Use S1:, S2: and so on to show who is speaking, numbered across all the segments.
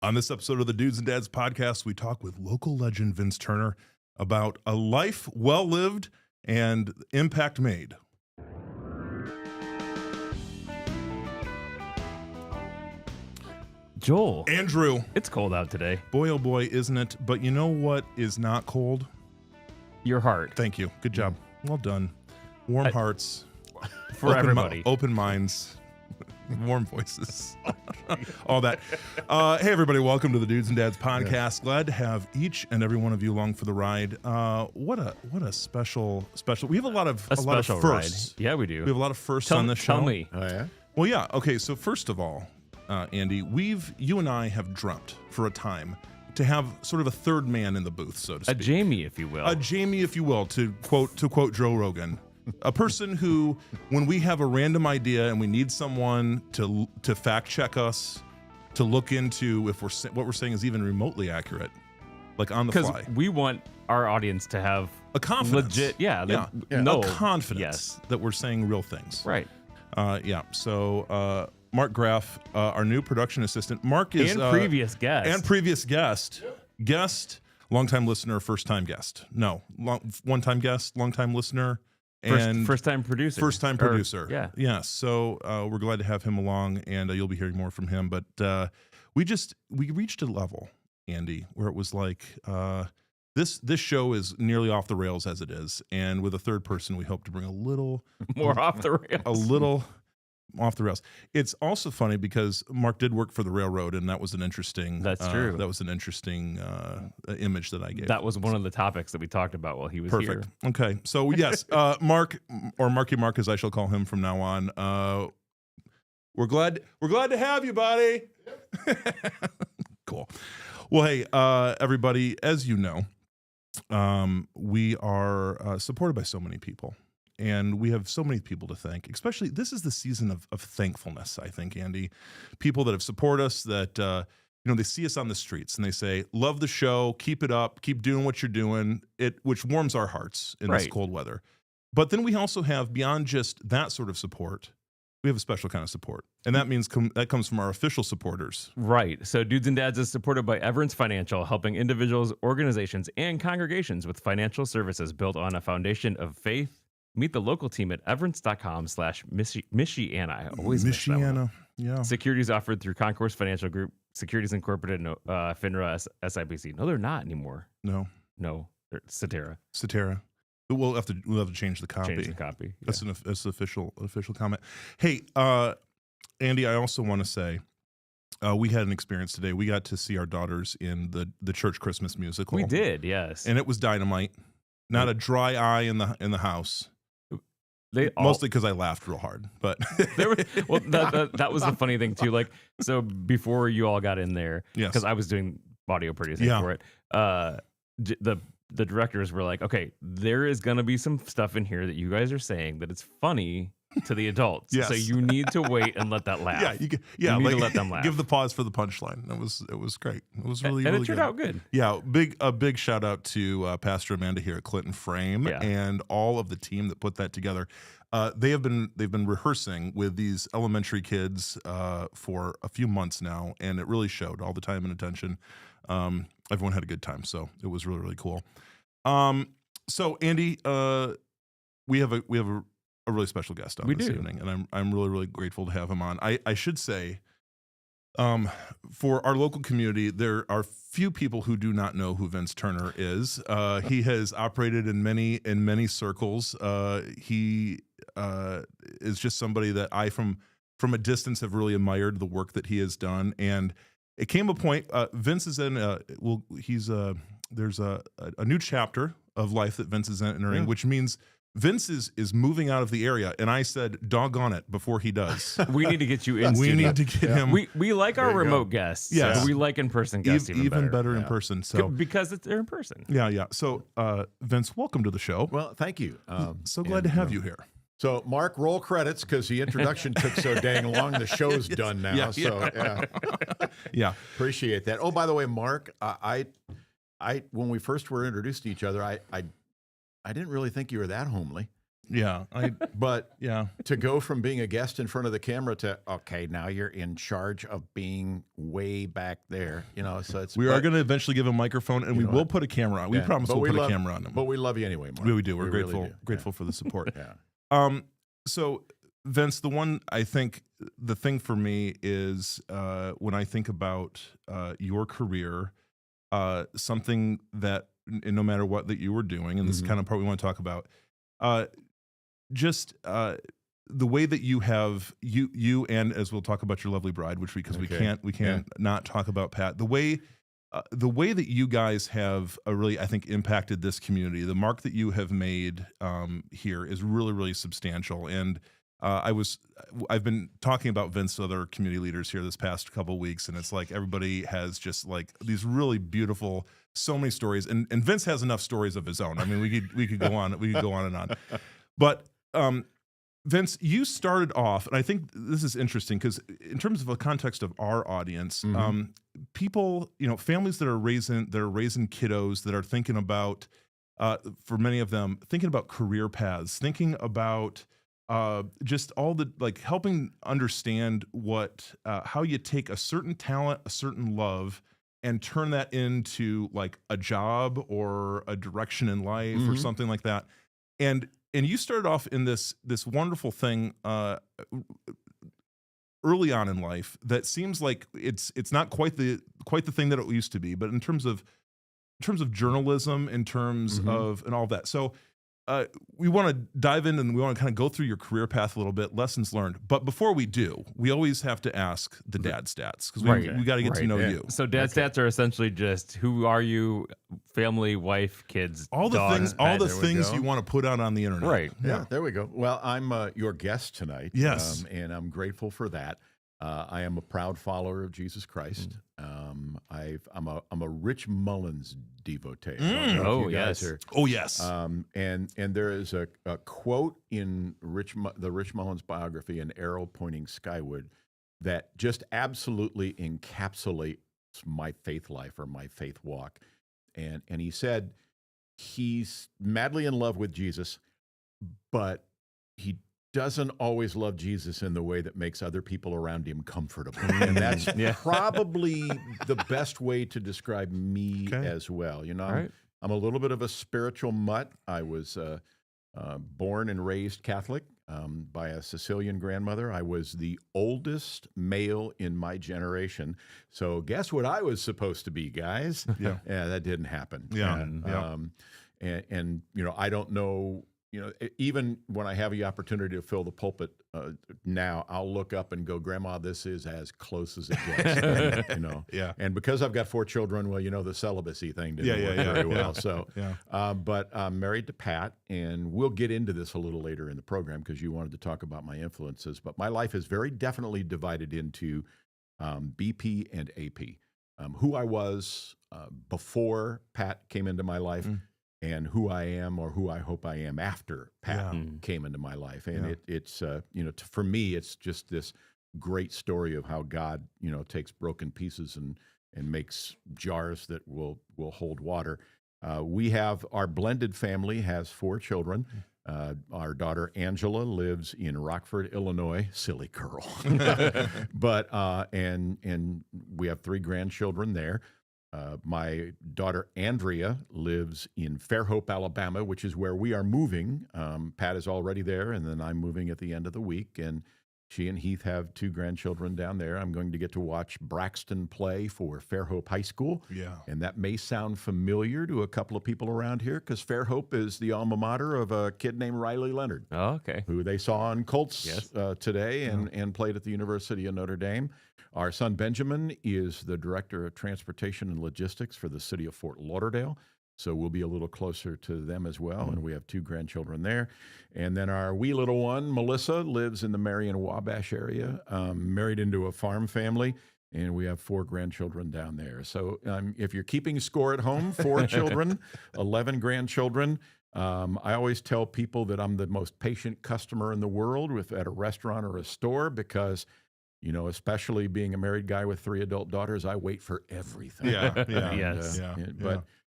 S1: On this episode of the Dudes and Dads podcast, we talk with local legend Vince Turner about a life well lived and impact made.
S2: Joel,
S1: Andrew,
S2: it's cold out today.
S1: boy oh boy, isn't it? But you know what is not cold?
S2: Your heart.
S1: Thank you. Good job. Well done. Warm hearts.
S2: For everybody.
S1: Open minds. Warm voices. All that. Hey, everybody. Welcome to the Dudes and Dads podcast. Glad to have each and every one of you along for the ride. What a special. We have a lot of firsts.
S2: Ride. Yeah, we do.
S1: We have a lot of firsts on this show.
S2: Tell me.
S3: Oh, yeah?
S1: Well, yeah. Okay. So first of all, Andy, you and I have dreamt for a time to have sort of a third man in the booth, so to speak.
S2: A Jamie, if you will.
S1: A Jamie, if you will, to quote Joe Rogan. A person who, when we have a random idea and we need someone to fact check us, to look into if what we're saying is even remotely accurate, like on the fly.
S2: Because we want our audience to have
S1: A confidence.
S2: legit,
S1: A confidence
S2: Yes.
S1: that we're saying real things.
S2: Right.
S1: So Mark Graff, our new production assistant. Mark is
S2: previous guest.
S1: Guest, longtime listener, first time guest. No, one time guest, long time listener. And
S2: First time producer.
S1: Yeah. So we're glad to have him along, and you'll be hearing more from him. But we reached a level, Andy, where it was like this show is nearly off the rails as it is, and with a third person, we hope to bring a little
S2: more off the rails.
S1: A little off the rails. It's also funny because Mark did work for the railroad, and that was an interesting.
S2: That's true.
S1: That was an interesting image that I gave.
S2: That was one of the topics that we talked about while he was
S1: Perfect.
S2: here.
S1: Okay, so yes, Mark, or Marky Mark as I shall call him from now on. We're glad to have you, buddy. Cool. Well, hey, everybody, as you know, we are supported by so many people. And we have so many people to thank, especially this is the season of thankfulness, I think, Andy. People that have supported us, that, they see us on the streets and they say, love the show, keep it up, keep doing what you're doing, which warms our hearts in this cold weather. But then we also have, beyond just that sort of support, we have a special kind of support. And that means that comes from our official supporters.
S2: Right. So Dudes and Dads is supported by Everence Financial, helping individuals, organizations, and congregations with financial services built on a foundation of faith. Meet the local team at everence.com/Michiana. I always miss that one.
S1: Yeah.
S2: Securities offered through Concourse Financial Group, Securities Incorporated, FINRA, SIPC. No, they're not anymore.
S1: No,
S2: they're Cetera.
S1: We'll have to change the copy. That's an official comment. Hey, Andy, I also want to say we had an experience today. We got to see our daughters in the church Christmas musical.
S2: We did, yes,
S1: and it was dynamite. Not a dry eye in the house. Mostly because I laughed real hard, but
S2: that was the funny thing too. Like, so before you all got in there, because I was doing audio producing for it, the directors were like, "Okay, there is gonna be some stuff in here that you guys are saying that it's funny to the adults, so you need to wait and let that laugh. You need to let them laugh.
S1: Give the pause for the punchline. It was great. It was really
S2: it turned out good.
S1: Yeah, a big shout out to Pastor Amanda here at Clinton Frame and all of the team that put that together. They've been rehearsing with these elementary kids for a few months now, and it really showed. All the time and attention. Everyone had a good time, so it was really, really cool. So Andy, we have a really special guest on this evening, and I'm really, really grateful to have him on. I should say, for our local community, there are few people who do not know who Vince Turner is. He has operated in many circles. He is just somebody that I, from a distance, have really admired the work that he has done. And it came a point. Vince is in. There's a new chapter of life that Vince is entering, which means Vince is moving out of the area, and I said, doggone it, before he does.
S2: We need to get you in.
S1: We need to get him.
S2: We like our remote guests.
S1: Yes.
S2: But we like in-person guests
S1: even better in person. So
S2: because they're in person.
S1: Yeah. So Vince, welcome to the show.
S3: Well, thank you.
S1: So glad to have you here.
S3: So Mark, roll credits because the introduction took so dang long. The show's done now.
S1: Yeah.
S3: Appreciate that. Oh, by the way, Mark, I when we first were introduced to each other, I didn't really think you were that homely.
S1: Yeah.
S3: But to go from being a guest in front of the camera to, okay, now you're in charge of being way back there, so it's.
S1: We are going to eventually give a microphone, and we will put a camera on. We promise we'll put a camera on them.
S3: But we love you anyway, Mark.
S1: We do. We're grateful for the support. So Vince, the thing for me is when I think about your career, something that no matter what that you were doing, and this is kind of part we want to talk about, just the way that you have you and as we'll talk about your lovely bride, which we can't not talk about Pat, the way that you guys have really, I think, impacted this community, the mark that you have made here is really, really substantial. And I've been talking about Vince to other community leaders here this past couple of weeks, and it's like everybody has just like these really beautiful, so many stories, and Vince has enough stories of his own. I mean, we could go on and on, but Vince, you started off, and I think this is interesting because in terms of a context of our audience, people, families that are raising kiddos that are thinking about, for many of them, thinking about career paths, thinking about just all the helping understand what how you take a certain talent, a certain love, and turn that into like a job or a direction in life or something like that. And you started off in this wonderful thing early on in life that seems like it's not quite the thing that it used to be, but in terms of journalism, in terms of and all that. So we want to dive in and we want to kind of go through your career path a little bit, lessons learned. But before we do, we always have to ask the dad stats because we got to get to know you.
S2: So dad stats are essentially just who are you, family, wife, kids,
S1: all the things you want to put out on the internet.
S2: Right.
S3: Yeah. There we go. Well, I'm your guest tonight.
S1: Yes.
S3: And I'm grateful for that. I am a proud follower of Jesus Christ. I'm a Rich Mullins devotee.
S2: Oh yes.
S1: Oh yes.
S3: And there is a quote in the Rich Mullins biography, An Arrow Pointing Skyward, that just absolutely encapsulates my faith life or my faith walk. And he said he's madly in love with Jesus, but he doesn't always love Jesus in the way that makes other people around him comfortable. And that's probably the best way to describe me as well. I'm a little bit of a spiritual mutt. I was born and raised Catholic by a Sicilian grandmother. I was the oldest male in my generation. So guess what I was supposed to be, guys? Yeah, that didn't happen. And I don't know. Even when I have the opportunity to fill the pulpit now, I'll look up and go, Grandma, this is as close as it gets.
S1: Yeah.
S3: And because I've got 4 children, well, the celibacy thing didn't work very well. So, but I'm married to Pat, and we'll get into this a little later in the program because you wanted to talk about my influences. But my life is very definitely divided into BP and AP. Who I was before Pat came into my life. And who I am, or who I hope I am after Pat came into my life, and it's for me, it's just this great story of how God, takes broken pieces and makes jars that will hold water. We have our blended family has 4 children. Our daughter Angela lives in Rockford, Illinois. Silly girl, but and we have 3 grandchildren there. My daughter Andrea lives in Fairhope, Alabama, which is where we are moving. Pat is already there, and then I'm moving at the end of the week. And she and Heath have 2 grandchildren down there. I'm going to get to watch Braxton play for Fairhope High School. Yeah. And that may sound familiar to a couple of people around here because Fairhope is the alma mater of a kid named Riley Leonard.
S2: Oh, okay.
S3: Who they saw on Colts today and played at the University of Notre Dame. Our son Benjamin is the Director of Transportation and Logistics for the city of Fort Lauderdale. So we'll be a little closer to them as well. And we have 2 grandchildren there. And then our wee little one, Melissa, lives in the Marion Wabash area, married into a farm family. And we have 4 grandchildren down there. So if you're keeping score at home, 4 children, 11 grandchildren. I always tell people that I'm the most patient customer in the world at a restaurant or a store because especially being a married guy with 3 adult daughters, I wait for everything.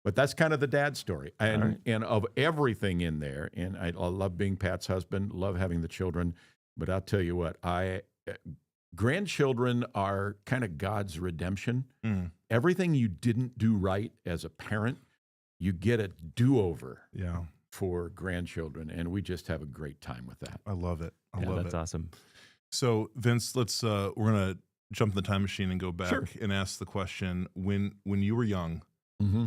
S3: But that's kind of the dad story. And of everything in there, and I love being Pat's husband, love having the children, but I'll tell you what, grandchildren are kind of God's redemption. Everything you didn't do right as a parent, you get a do-over for grandchildren, and we just have a great time with that.
S1: I love it. I love
S2: that's awesome.
S1: So, Vince, let's we're gonna jump in the time machine and go back and ask the question: when you were young,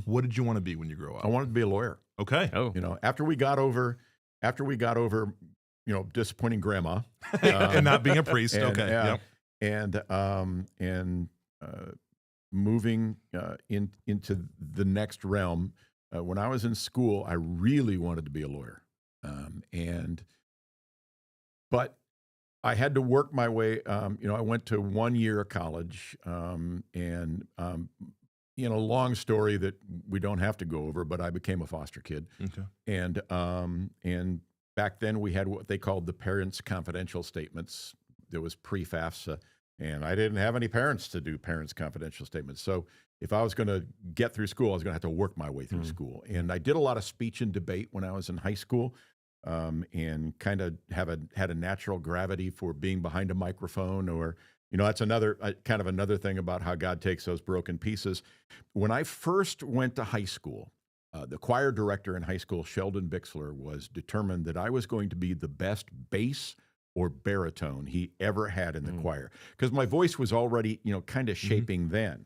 S1: what did you want to be when you grow up?
S3: I wanted to be a lawyer.
S1: Okay.
S2: Oh,
S3: after we got over, disappointing grandma
S1: and not being a priest.
S3: And, moving into the next realm. When I was in school, I really wanted to be a lawyer, but I had to work my way. I went to 1 year of college, long story that we don't have to go over, but I became a foster kid.
S1: Okay.
S3: And back then we had what they called the parents' confidential statements. There was pre-FAFSA, and I didn't have any parents to do parents' confidential statements. So if I was going to get through school, I was going to have to work my way through school. And I did a lot of speech and debate when I was in high school, and kind of had a natural gravity for being behind a microphone, or that's another kind of another thing about how God takes those broken pieces. When I first went to high school, the choir director in high school, Sheldon Bixler, was determined that I was going to be the best bass or baritone he ever had in the choir, because my voice was already, kind of shaping then.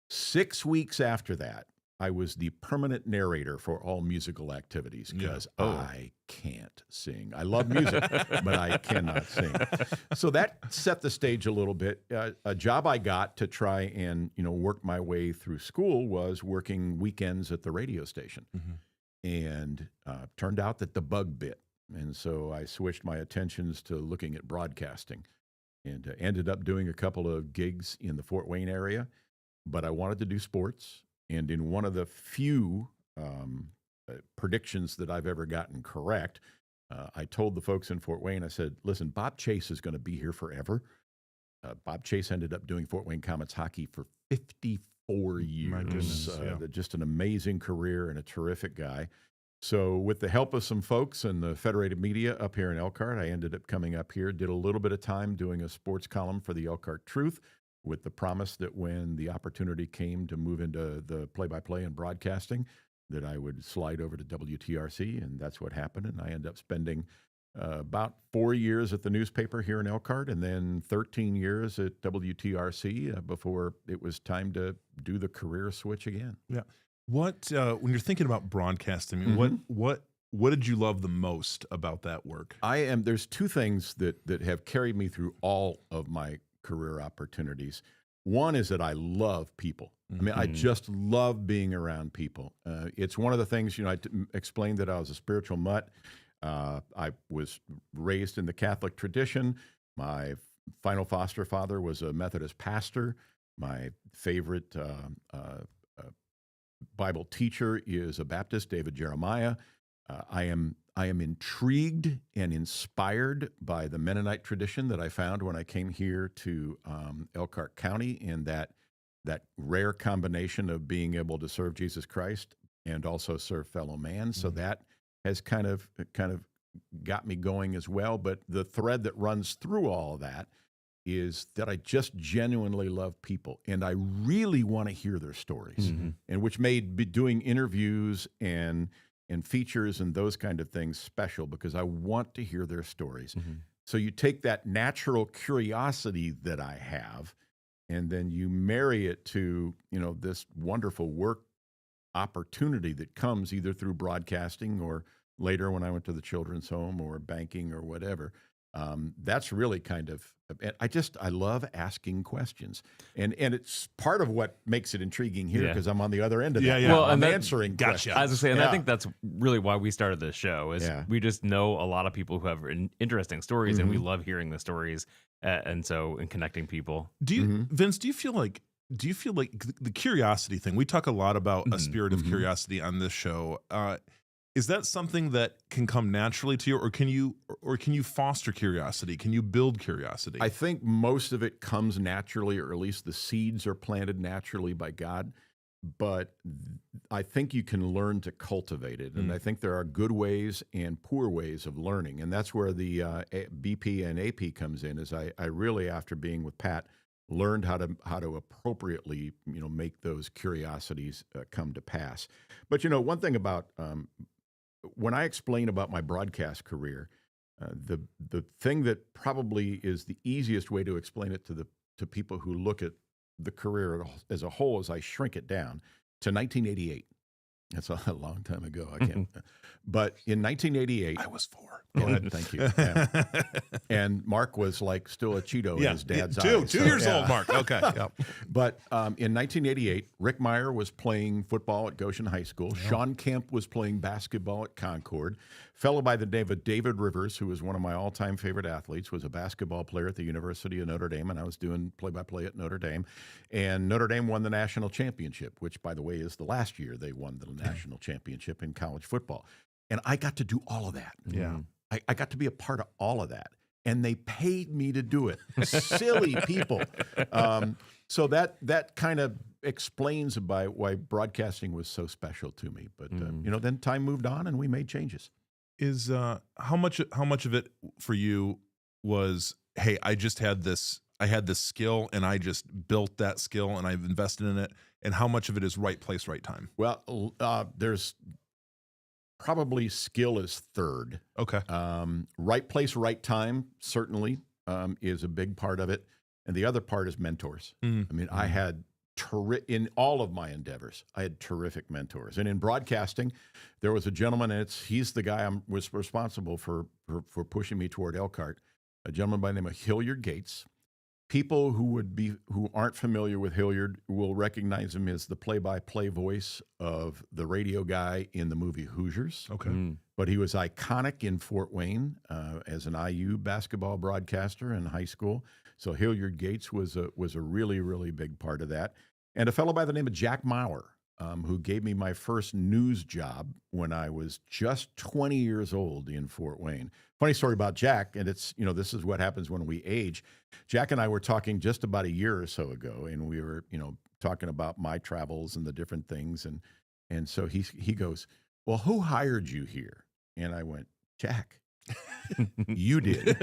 S3: 6 weeks after that, I was the permanent narrator for all musical activities, because I can't sing. I love music, but I cannot sing. So that set the stage a little bit. A job I got to try and work my way through school was working weekends at the radio station, and turned out that the bug bit, and so I switched my attentions to looking at broadcasting, and ended up doing a couple of gigs in the Fort Wayne area. But I wanted to do sports. And in one of the few predictions that I've ever gotten correct, I told the folks in Fort Wayne, I said, listen, Bob Chase is going to be here forever. Bob Chase ended up doing Fort Wayne Comets hockey for 54 years.
S1: My goodness,
S3: just an amazing career and a terrific guy. So with the help of some folks and the Federated Media up here in Elkhart, I ended up coming up here, did a little bit of time doing a sports column for the Elkhart Truth, with the promise that when the opportunity came to move into the play-by-play and broadcasting, that I would slide over to WTRC, and that's what happened. And I ended up spending about 4 years at the newspaper here in Elkhart, and then 13 years at WTRC before it was time to do the career switch again.
S1: Yeah. What when you're thinking about broadcasting, I mean, what did you love the most about that work?
S3: There's two things that have carried me through all of my career opportunities. One is that I love people. I mean, I just love being around people. It's one of the things, I explained that I was a spiritual mutt. I was raised in the Catholic tradition. My final foster father was a Methodist pastor. My favorite Bible teacher is a Baptist, David Jeremiah. I am intrigued and inspired by the Mennonite tradition that I found when I came here to Elkhart County, and that rare combination of being able to serve Jesus Christ and also serve fellow man. So that has kind of got me going as well. But the thread that runs through all of that is that I just genuinely love people, and I really want to hear their stories, and which made doing interviews and features and those kind of things special, because I want to hear their stories. So you take that natural curiosity that I have, and then you marry it to, this wonderful work opportunity that comes either through broadcasting or later when I went to the children's home or banking or whatever. That's really kind of, I love asking questions, and it's part of what makes it intriguing here, because I'm on the other end of that.
S2: Well,
S3: I'm answering questions.
S2: As I say, and I think that's really why we started this show. Is we just know a lot of people who have interesting stories, and we love hearing the stories, and connecting people.
S1: Do you, Vince? Do you feel like the curiosity thing? We talk a lot about a spirit of curiosity on this show. Is that something that can come naturally to you, or can you foster curiosity? Can you build curiosity?
S3: I think most of it comes naturally, or at least the seeds are planted naturally by God. but I think you can learn to cultivate it. And I think there are good ways and poor ways of learning. And that's where the BP and AP comes in, is I really, after being with Pat, learned how to appropriately, make those curiosities come to pass. But, one thing about when I explain about my broadcast career, the thing that probably is the easiest way to explain it to people who look at the career as a whole, as I shrink it down to 1988. That's a long time ago. I can't. But in 1988,
S1: I was 4.
S3: Go ahead. Thank you. Yeah. And Mark was like still a Cheeto in his dad's eyes.
S1: 2 years old, Mark. Okay. Yep.
S3: But in 1988, Rick Meyer was playing football at Goshen High School. Yep. Sean Kemp was playing basketball at Concord. Fellow by the name of David Rivers, who was one of my all-time favorite athletes, was a basketball player at the University of Notre Dame, and I was doing play-by-play at Notre Dame. And Notre Dame won the national championship, which, by the way, is the last year they won the national championship in college football. And I got to do all of that.
S1: Yeah.
S3: I got to be a part of all of that. And they paid me to do it. Silly people. So that kind of explains why broadcasting was so special to me. But, then time moved on and we made changes.
S1: Is how much of it for you was, hey, I had this skill and I just built that skill and I've invested in it, and how much of it is right place, right time?
S3: Well, there's probably skill is third.
S1: Okay.
S3: Right place, right time certainly is a big part of it, and the other part is mentors. I mean, I had in all of my endeavors, I had terrific mentors. And in broadcasting, there was a gentleman, and he's the guy was responsible for pushing me toward Elkhart, a gentleman by the name of Hilliard Gates. People who aren't familiar with Hilliard will recognize him as the play-by-play voice of the radio guy in the movie Hoosiers.
S1: Okay.
S3: But he was iconic in Fort Wayne as an IU basketball broadcaster in high school. So Hilliard Gates was a really, really big part of that. And a fellow by the name of Jack Maurer, who gave me my first news job when I was just 20 years old in Fort Wayne. Funny story about Jack, and it's, this is what happens when we age. Jack and I were talking just about a year or so ago, and we were, talking about my travels and the different things. And so he goes, well, who hired you here? And I went, Jack. You did.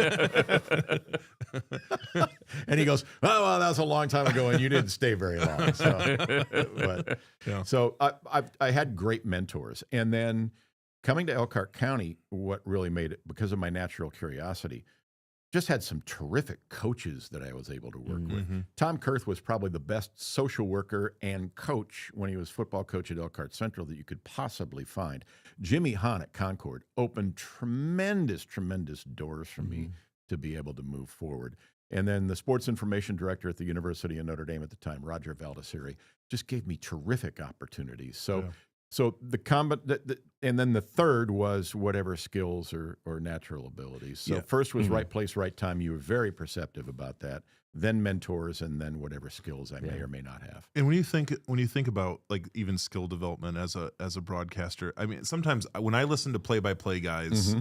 S3: And he goes, oh, well, that was a long time ago and you didn't stay very long. So I had great mentors. And then coming to Elkhart County, what really made it, because of my natural curiosity, just had some terrific coaches that I was able to work with. Tom Kurth was probably the best social worker and coach when he was football coach at Elkhart Central that you could possibly find. Jimmy Hahn at Concord opened tremendous, tremendous doors for me to be able to move forward. And then the sports information director at the University of Notre Dame at the time, Roger Valdesiri, just gave me terrific opportunities. So and then the third was whatever skills or natural abilities. So first was right place, right time. You were very perceptive about that. Then mentors, and then whatever skills I may or may not have.
S1: And when you think about like even skill development as a broadcaster, I mean, sometimes when I listen to play-by-play guys,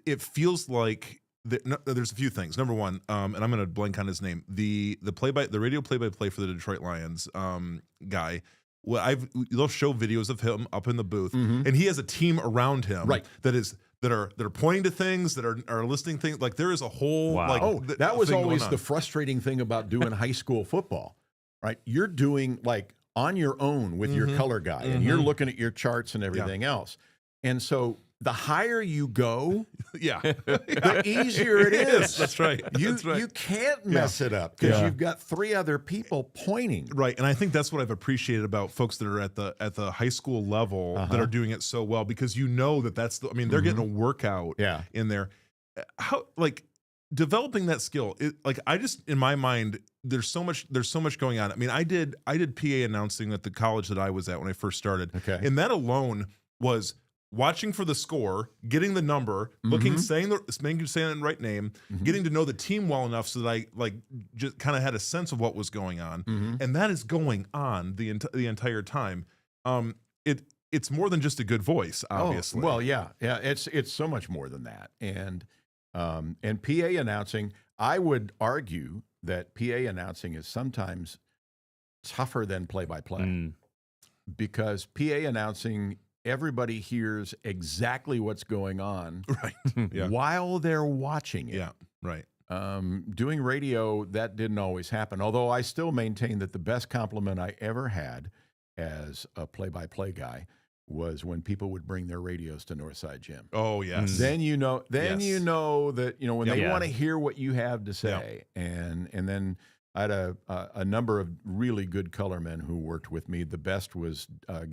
S1: it feels like there's a few things. Number one, and I'm going to blank on his name, the radio play-by-play for the Detroit Lions guy. Well, they'll show videos of him up in the booth, and he has a team around him that are pointing to things, that are listing things. Like there is a whole
S3: that was always the frustrating thing about doing high school football, right? You're doing like on your own with your color guy, and you're looking at your charts and everything else, and so the higher you go, the easier it is.
S1: That's right.
S3: You can't mess it up because you've got 3 other people pointing.
S1: Right, and I think that's what I've appreciated about folks that are at the high school level that are doing it so well, because that's they're getting a workout in there. How developing that skill? In my mind, there's so much going on. I mean, I did PA announcing at the college that I was at when I first started, and that alone was watching for the score, getting the number, saying the right name, getting to know the team well enough so that I just kind of had a sense of what was going on, and that is going on the entire time. It's more than just a good voice, obviously.
S3: Oh, well, yeah, it's so much more than that. And PA announcing, I would argue that PA announcing is sometimes tougher than play-by-play because PA announcing, everybody hears exactly what's going on while they're watching it.
S1: Yeah, right.
S3: Doing radio, that didn't always happen, although I still maintain that the best compliment I ever had as a play-by-play guy was when people would bring their radios to Northside Gym.
S1: Oh, yes.
S3: Then you know that, when they want to hear what you have to say. And then I had a number of really good color men who worked with me. The best was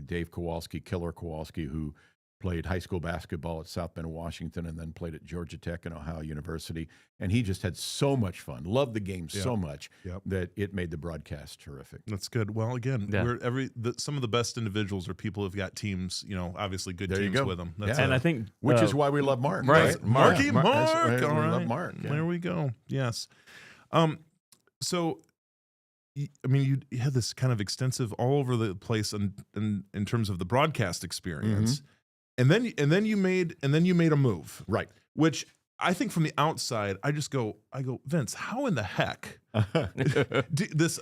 S3: Dave Kowalski, Killer Kowalski, who played high school basketball at South Bend, Washington, and then played at Georgia Tech and Ohio University. And he just had so much fun, loved the game so much that it made the broadcast terrific.
S1: That's good. Well, again, some of the best individuals are people who've got teams, obviously good teams with them.
S2: That's and I think
S3: which is why we love Mark.
S1: Right. Marky Mark.
S3: All right.
S1: We
S3: love Mark. Yeah.
S1: There we go. Yes. So, I mean, you had this kind of extensive all over the place in terms of the broadcast experience. And then you made a move,
S3: right?
S1: Which I think from the outside, I go, Vince, how in the heck this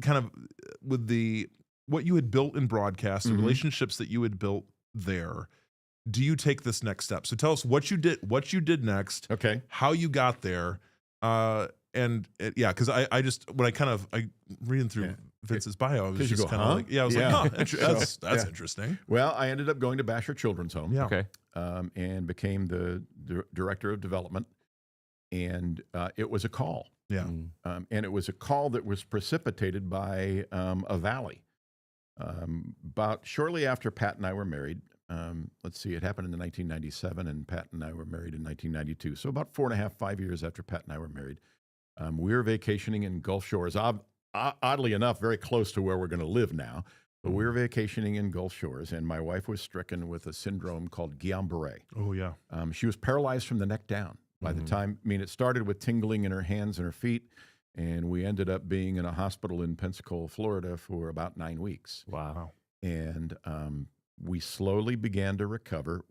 S1: kind of with what you had built in broadcast, the relationships that you had built there, do you take this next step? So tell us what you did next,
S3: okay,
S1: how you got there, because I reading through Vince's bio, I was just kind of like, I was like, that's interesting.
S3: Well, I ended up going to Bashor Children's Home,
S2: and
S3: became the director of development, and it was a call, and it was a call that was precipitated by a valley. About shortly after Pat and I were married, let's see, it happened in 1997, and Pat and I were married in 1992. So about 5 years after Pat and I were married, we were vacationing in Gulf Shores. Oddly enough, very close to where we're going to live now. But we were vacationing in Gulf Shores, and my wife was stricken with a syndrome called Guillain-Barré.
S1: Oh, yeah.
S3: She was paralyzed from the neck down. By the time, it started with tingling in her hands and her feet, and we ended up being in a hospital in Pensacola, Florida for about 9 weeks.
S2: Wow.
S3: And we slowly began to recover.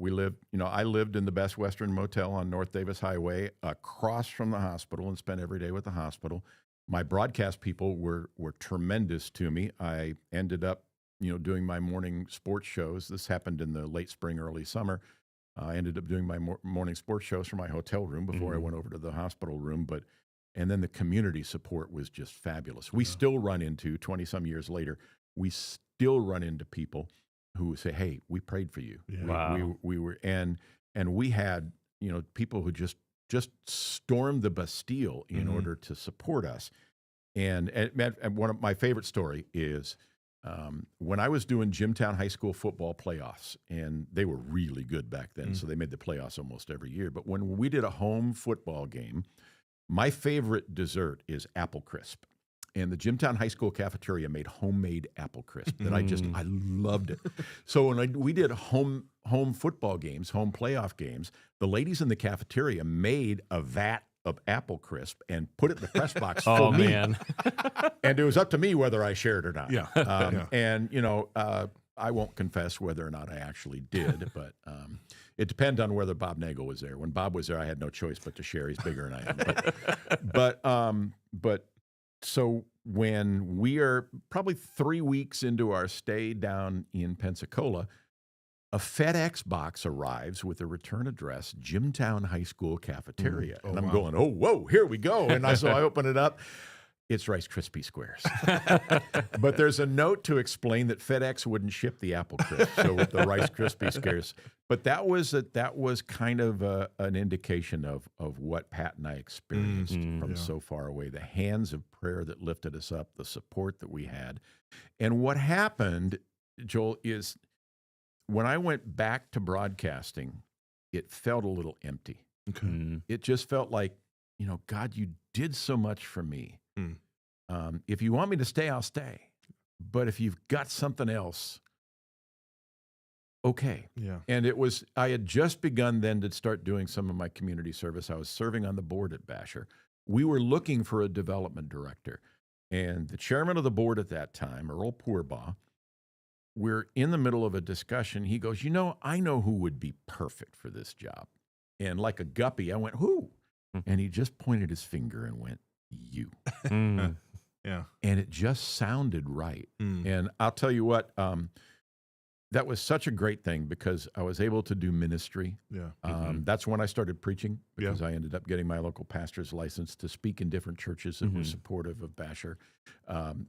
S3: I lived in the Best Western Motel on North Davis Highway across from the hospital and spent every day with the hospital. My broadcast people were tremendous to me. I ended up, doing my morning sports shows. This happened in the late spring, early summer. I ended up doing my morning sports shows from my hotel room before I went over to the hospital room. And then the community support was just fabulous. We still run into, 20-some years later, we still run into people who say, "Hey, we prayed for you."
S1: Yeah.
S2: Wow.
S3: We were, and we had, people who just stormed the Bastille in order to support us. And one of my favorite story is when I was doing Jimtown High School football playoffs, and they were really good back then, so they made the playoffs almost every year. But when we did a home football game, my favorite dessert is apple crisp. And the Jimtown High School cafeteria made homemade apple crisp that I loved it. So when we did home football games, home playoff games, the ladies in the cafeteria made a vat of apple crisp and put it in the press box for me.
S2: Man.
S3: And it was up to me whether I shared or not.
S1: Yeah.
S3: And, I won't confess whether or not I actually did, but it depends on whether Bob Nagel was there. When Bob was there, I had no choice but to share. He's bigger than I am. But so when we are probably 3 weeks into our stay down in Pensacola, a FedEx box arrives with a return address, Jimtown High School cafeteria. And I'm going, oh, whoa, here we go. And so I open it up. It's Rice Krispie Squares. But there's a note to explain that FedEx wouldn't ship the apple crisp, so with the Rice Krispie Squares. But that was kind of an indication of what Pat and I experienced from so far away. The hands of prayer that lifted us up, the support that we had. And what happened, Joel, is when I went back to broadcasting, it felt a little empty.
S1: Okay.
S3: It just felt like, God, you did so much for me. If you want me to stay, I'll stay. But if you've got something else, okay.
S1: Yeah.
S3: And I had just begun then to start doing some of my community service. I was serving on the board at Bashor. We were looking for a development director. And the chairman of the board at that time, Earl Poorbaugh, we're in the middle of a discussion. He goes, I know who would be perfect for this job. And like a guppy, I went, who? And he just pointed his finger and went, you. and it just sounded right. And I'll tell you what, that was such a great thing because I was able to do ministry. That's when I started preaching because I ended up getting my local pastor's license to speak in different churches that were supportive of Bashor.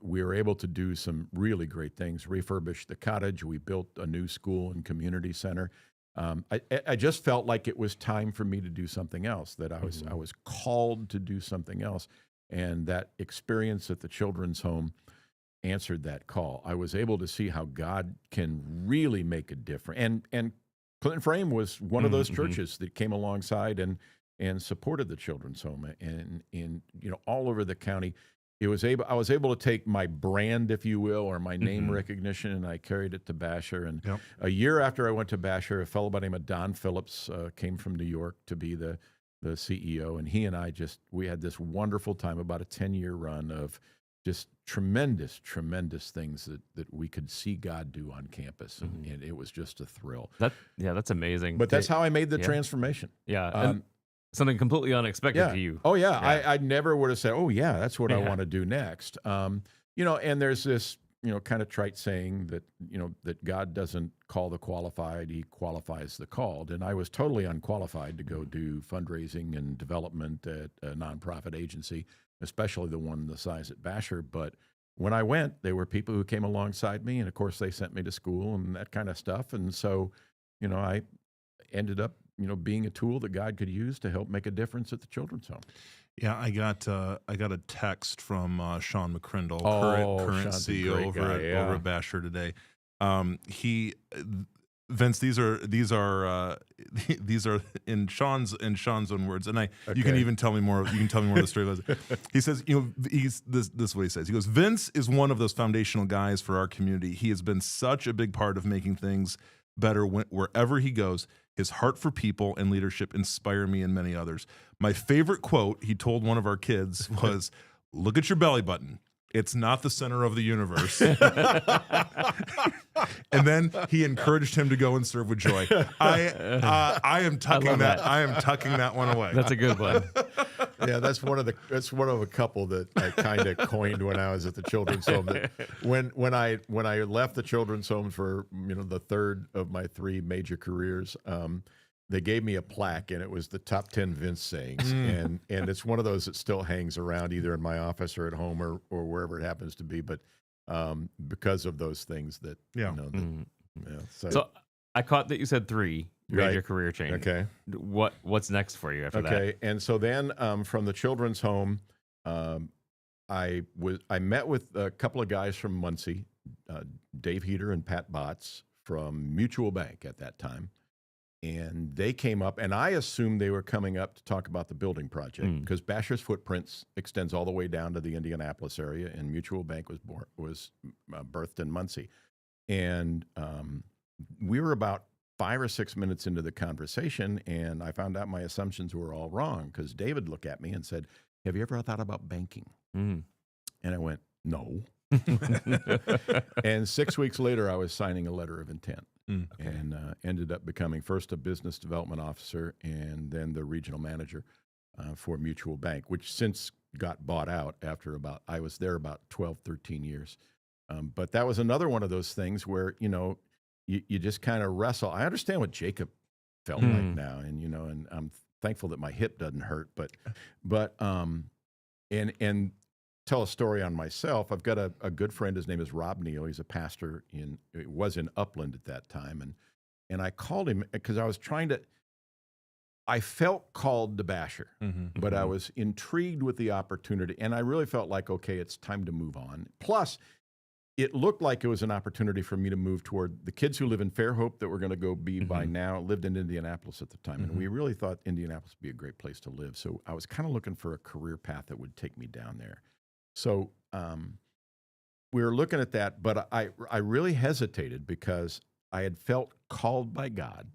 S3: We were able to do some really great things, refurbish the cottage. We built a new school and community center. I just felt like it was time for me to do something else, that I was called to do something else. And that experience at the children's home answered that call. I was able to see how God can really make a difference. And Clinton Frame was one of those churches that came alongside and supported the children's home. And in all over the county, I was able to take my brand, if you will, or my name recognition, and I carried it to Bashor. And a year after I went to Bashor, a fellow by the name of Don Phillips came from New York to be the CEO, and he and I we had this wonderful time, about a 10-year run of just tremendous things that we could see God do on campus, and it was just a thrill.
S2: That's amazing.
S3: But that's how I made the transformation.
S2: And something completely unexpected to you.
S3: Oh yeah, I never would have said, oh yeah, that's what I want to do next. And there's this kind of trite saying that that God doesn't call the qualified, He qualifies the called. And I was totally unqualified to go do fundraising and development at a nonprofit agency, especially the one the size at Bashor. But when I went, there were people who came alongside me, and of course they sent me to school and that kind of stuff. And so, I ended up, being a tool that God could use to help make a difference at the children's home.
S1: Yeah, I got a text from Sean McCrindle, current CEO over at Bashor today. Vince, these are in Sean's own words, and you can even tell me more. You can tell me more of the story. He says, this is what he says. He goes, Vince is one of those foundational guys for our community. He has been such a big part of making things better wherever he goes. His heart for people and leadership inspire me and many others. My favorite quote he told one of our kids was, "Look at your belly button. It's not the center of the universe." And then he encouraged him to go and serve with joy. I am tucking that. I am tucking that one away.
S2: That's a good one.
S3: Yeah, that's one of a couple that I kind of coined when I was at the children's home. That when I left the children's home for the third of my three major careers, they gave me a plaque, and it was the top 10 Vince sayings, and it's one of those that still hangs around either in my office or at home or wherever it happens to be. But because of those things that
S2: So I caught that you said 3 major career change.
S3: Okay,
S2: what's next for you after that?
S3: Okay, and so then from the children's home, I met with a couple of guys from Muncie, Dave Heater and Pat Botts from Mutual Bank at that time. And they came up, and I assumed they were coming up to talk about the building project because Bashor's footprints extends all the way down to the Indianapolis area, and Mutual Bank was birthed in Muncie. And we were about 5 or 6 minutes into the conversation, and I found out my assumptions were all wrong because David looked at me and said, "Have you ever thought about banking?" And I went, "No." And 6 weeks later, I was signing a letter of intent. And ended up becoming first a business development officer and then the regional manager for Mutual Bank, which since got bought out after I was there about 12, 13 years. But that was another one of those things where, you just kind of wrestle. I understand what Jacob felt like now, and I'm thankful that my hip doesn't hurt, but and tell a story on myself. I've got a good friend. His name is Rob Neal. He's a pastor was in Upland at that time. And I called him because I felt called to Bashor, but I was intrigued with the opportunity. And I really felt like, okay, it's time to move on. Plus, it looked like it was an opportunity for me to move toward the kids who live in Fairhope that were going to go be by now, lived in Indianapolis at the time. And we really thought Indianapolis would be a great place to live. So I was kind of looking for a career path that would take me down there. So we were looking at that, but I really hesitated because I had felt called by God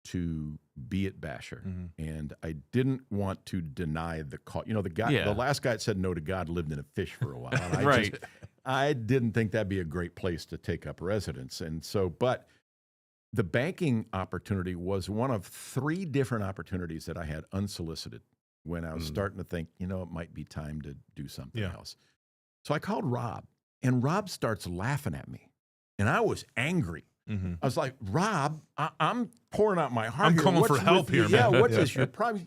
S3: to be at Bashor, and I didn't want to deny the call. The last guy that said no to God lived in a fish for a while. And I didn't think that'd be a great place to take up residence. And so, but the banking opportunity was one of 3 different opportunities that I had unsolicited when I was starting to think, it might be time to do something else. So I called Rob, and Rob starts laughing at me, and I was angry. I was like, Rob, I'm pouring out my heart.
S1: I'm calling for help here, man.
S3: Yeah, what's this? Your problem?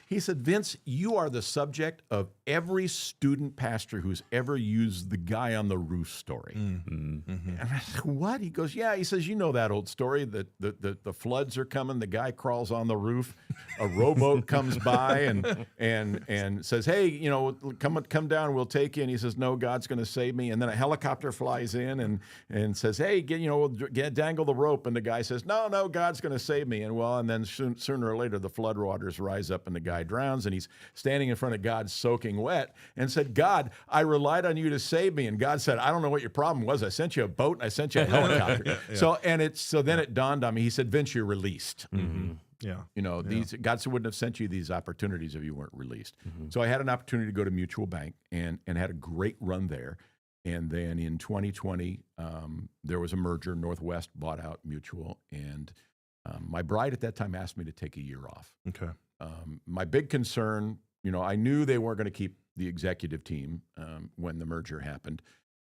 S3: He said, Vince, you are the subject of every student pastor who's ever used the guy on the roof story. And I said, what? He goes, yeah. He says, you know that old story that the floods are coming. The guy crawls on the roof. A rowboat comes by and says, hey, come down. We'll take you. And he says, no, God's going to save me. And then a helicopter flies in and says, hey, dangle the rope. And the guy says, no, God's going to save me. And then sooner or later, the flood waters rise up and the guy drowns, and he's standing in front of God soaking wet and said, God, I relied on you to save me. And God said, I don't know what your problem was. I sent you a boat and I sent you a helicopter. So then it dawned on me. He said, Vince, you're released. God wouldn't have sent you these opportunities if you weren't released. So I had an opportunity to go to Mutual Bank and had a great run there. And then in 2020, there was a merger. Northwest bought out Mutual, and my bride at that time asked me to take a year off.
S1: Okay.
S3: My big concern, I knew they weren't going to keep the executive team when the merger happened.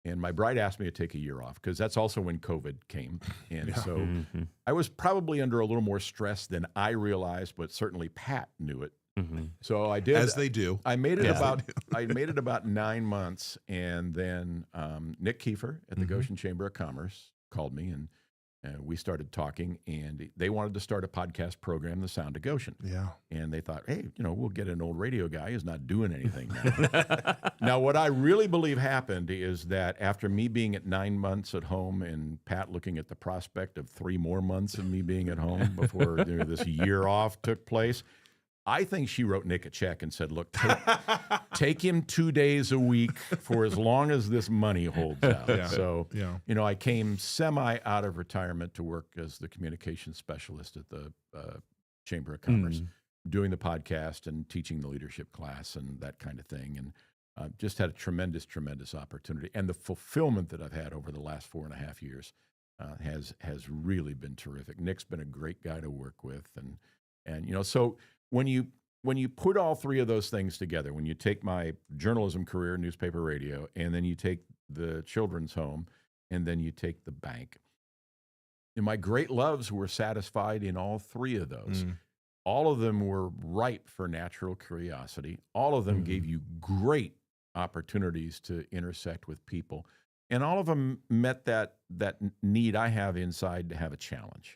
S3: And my bride asked me to take a year off because that's also when COVID came. And so I was probably under a little more stress than I realized, but certainly Pat knew it. So I did.
S1: As they do.
S3: I made it about 9 months. And then Nick Kiefer at the Goshen Chamber of Commerce called me, and we started talking, and they wanted to start a podcast program, The Sound of Goshen.
S1: Yeah.
S3: And they thought, hey, we'll get an old radio guy who's not doing anything now. Now, what I really believe happened is that after me being at 9 months at home and Pat looking at the prospect of 3 more months of me being at home before this year off took place, I think she wrote Nick a check and said, look, take him 2 days a week for as long as this money holds out. So, I came semi out of retirement to work as the communications specialist at the Chamber of Commerce, doing the podcast and teaching the leadership class and that kind of thing. And just had a tremendous, tremendous opportunity. And the fulfillment that I've had over the last 4.5 years has really been terrific. Nick's been a great guy to work with. And so when you put all 3 of those things together, when you take my journalism career, newspaper, radio, and then you take the children's home, and then you take the bank, and my great loves were satisfied in all 3 of those. All of them were ripe for natural curiosity. All of them gave you great opportunities to intersect with people. And all of them met that need I have inside to have a challenge.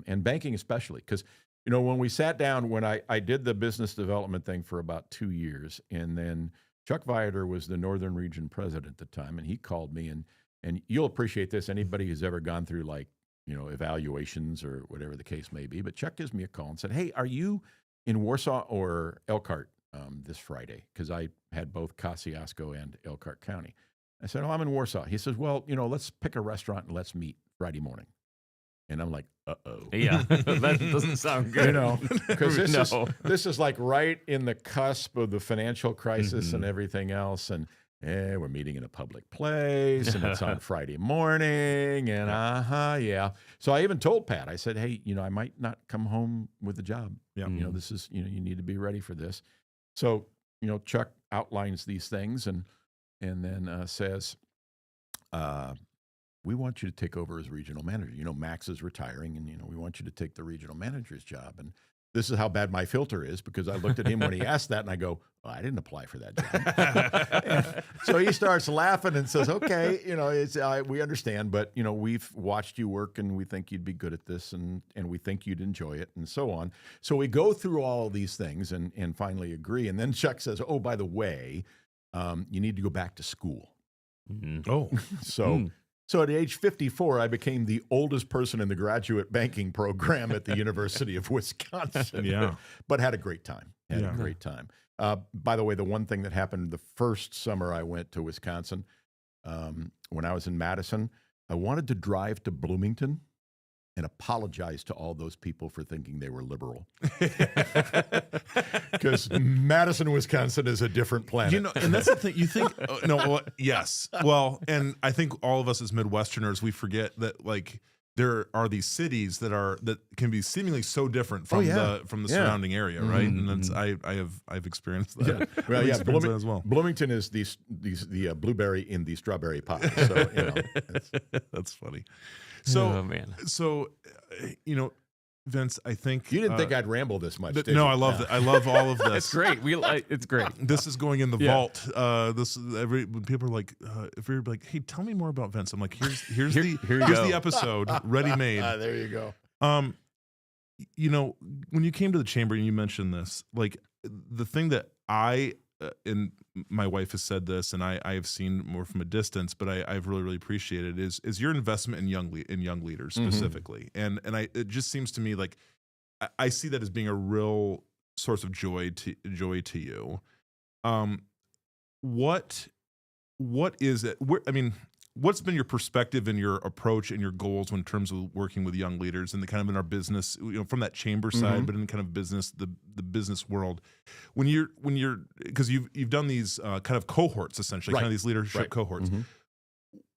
S3: And banking especially, because when we sat down, when I did the business development thing for about 2 years, and then Chuck Viator was the Northern Region president at the time, and he called me, and you'll appreciate this, anybody who's ever gone through evaluations or whatever the case may be, but Chuck gives me a call and said, hey, are you in Warsaw or Elkhart this Friday? Because I had both Kosciuszko and Elkhart County. I said, oh, I'm in Warsaw. He says, well, let's pick a restaurant and let's meet Friday morning. And I'm like, uh-oh.
S2: Yeah, that doesn't sound good.
S3: Because this is like right in the cusp of the financial crisis and everything else. And we're meeting in a public place, and it's on Friday morning, and So I even told Pat, I said, hey, I might not come home with the job. This is, you need to be ready for this. So, Chuck outlines these things and then says, we want you to take over as regional manager. Max is retiring, and, we want you to take the regional manager's job. And this is how bad my filter is, because I looked at him when he asked that, and I go, well, I didn't apply for that job. So he starts laughing and says, okay, we understand, but, we've watched you work, and we think you'd be good at this, and we think you'd enjoy it, and so on. So we go through all of these things and finally agree. And then Chuck says, oh, by the way, you need to go back to school.
S1: Oh.
S3: So at age 54, I became the oldest person in the graduate banking program at the University of Wisconsin. But had a great time. By the way, the one thing that happened the first summer I went to Wisconsin, when I was in Madison, I wanted to drive to Bloomington and apologize to all those people for thinking they were liberal. Because Madison, Wisconsin is a different planet.
S1: And that's the thing. You think, yes. Well, and I think all of us as Midwesterners, we forget that, there are these cities that can be seemingly so different from the surrounding area, right? And that's I've experienced that.
S3: Yeah. Well,
S1: that as well.
S3: Bloomington is the blueberry in the strawberry pie. So
S1: that's funny. So
S2: oh, man.
S1: So Vince, I think
S3: you didn't think I'd ramble this much.
S1: No, I love it. I love all of this.
S2: It's great. It's great.
S1: This is going in the vault. When people are like, if you're like, hey, tell me more about Vince, I'm like, here's the episode ready made.
S3: There you go.
S1: When you came to the chamber and you mentioned this, like the thing that and my wife has said this, and I have seen more from a distance, but I've really appreciated is your investment in young leaders specifically, and it just seems to me like I see that as being a real source of joy to you. What is it? What's been your perspective and your approach and your goals in terms of working with young leaders and the kind of in our business, from that chamber side, but in kind of business, the business world, when you're because you've done these kind of cohorts essentially, kind of these leadership cohorts.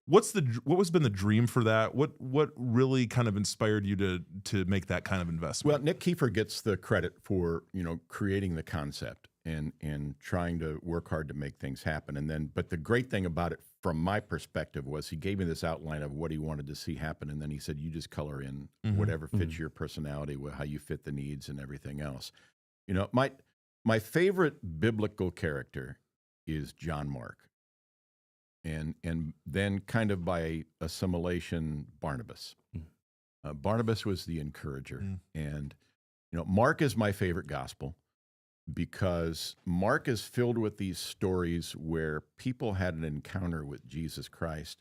S1: What has been the dream for that? What really kind of inspired you to make that kind of investment?
S3: Well, Nick Kiefer gets the credit for creating the concept and trying to work hard to make things happen. But the great thing about it from my perspective was he gave me this outline of what he wanted to see happen, and then he said, you just color in whatever fits your personality, how you fit the needs and everything else. My favorite biblical character is John Mark, and then kind of by assimilation, Barnabas. Barnabas was the encourager, and Mark is my favorite gospel, because Mark is filled with these stories where people had an encounter with Jesus Christ,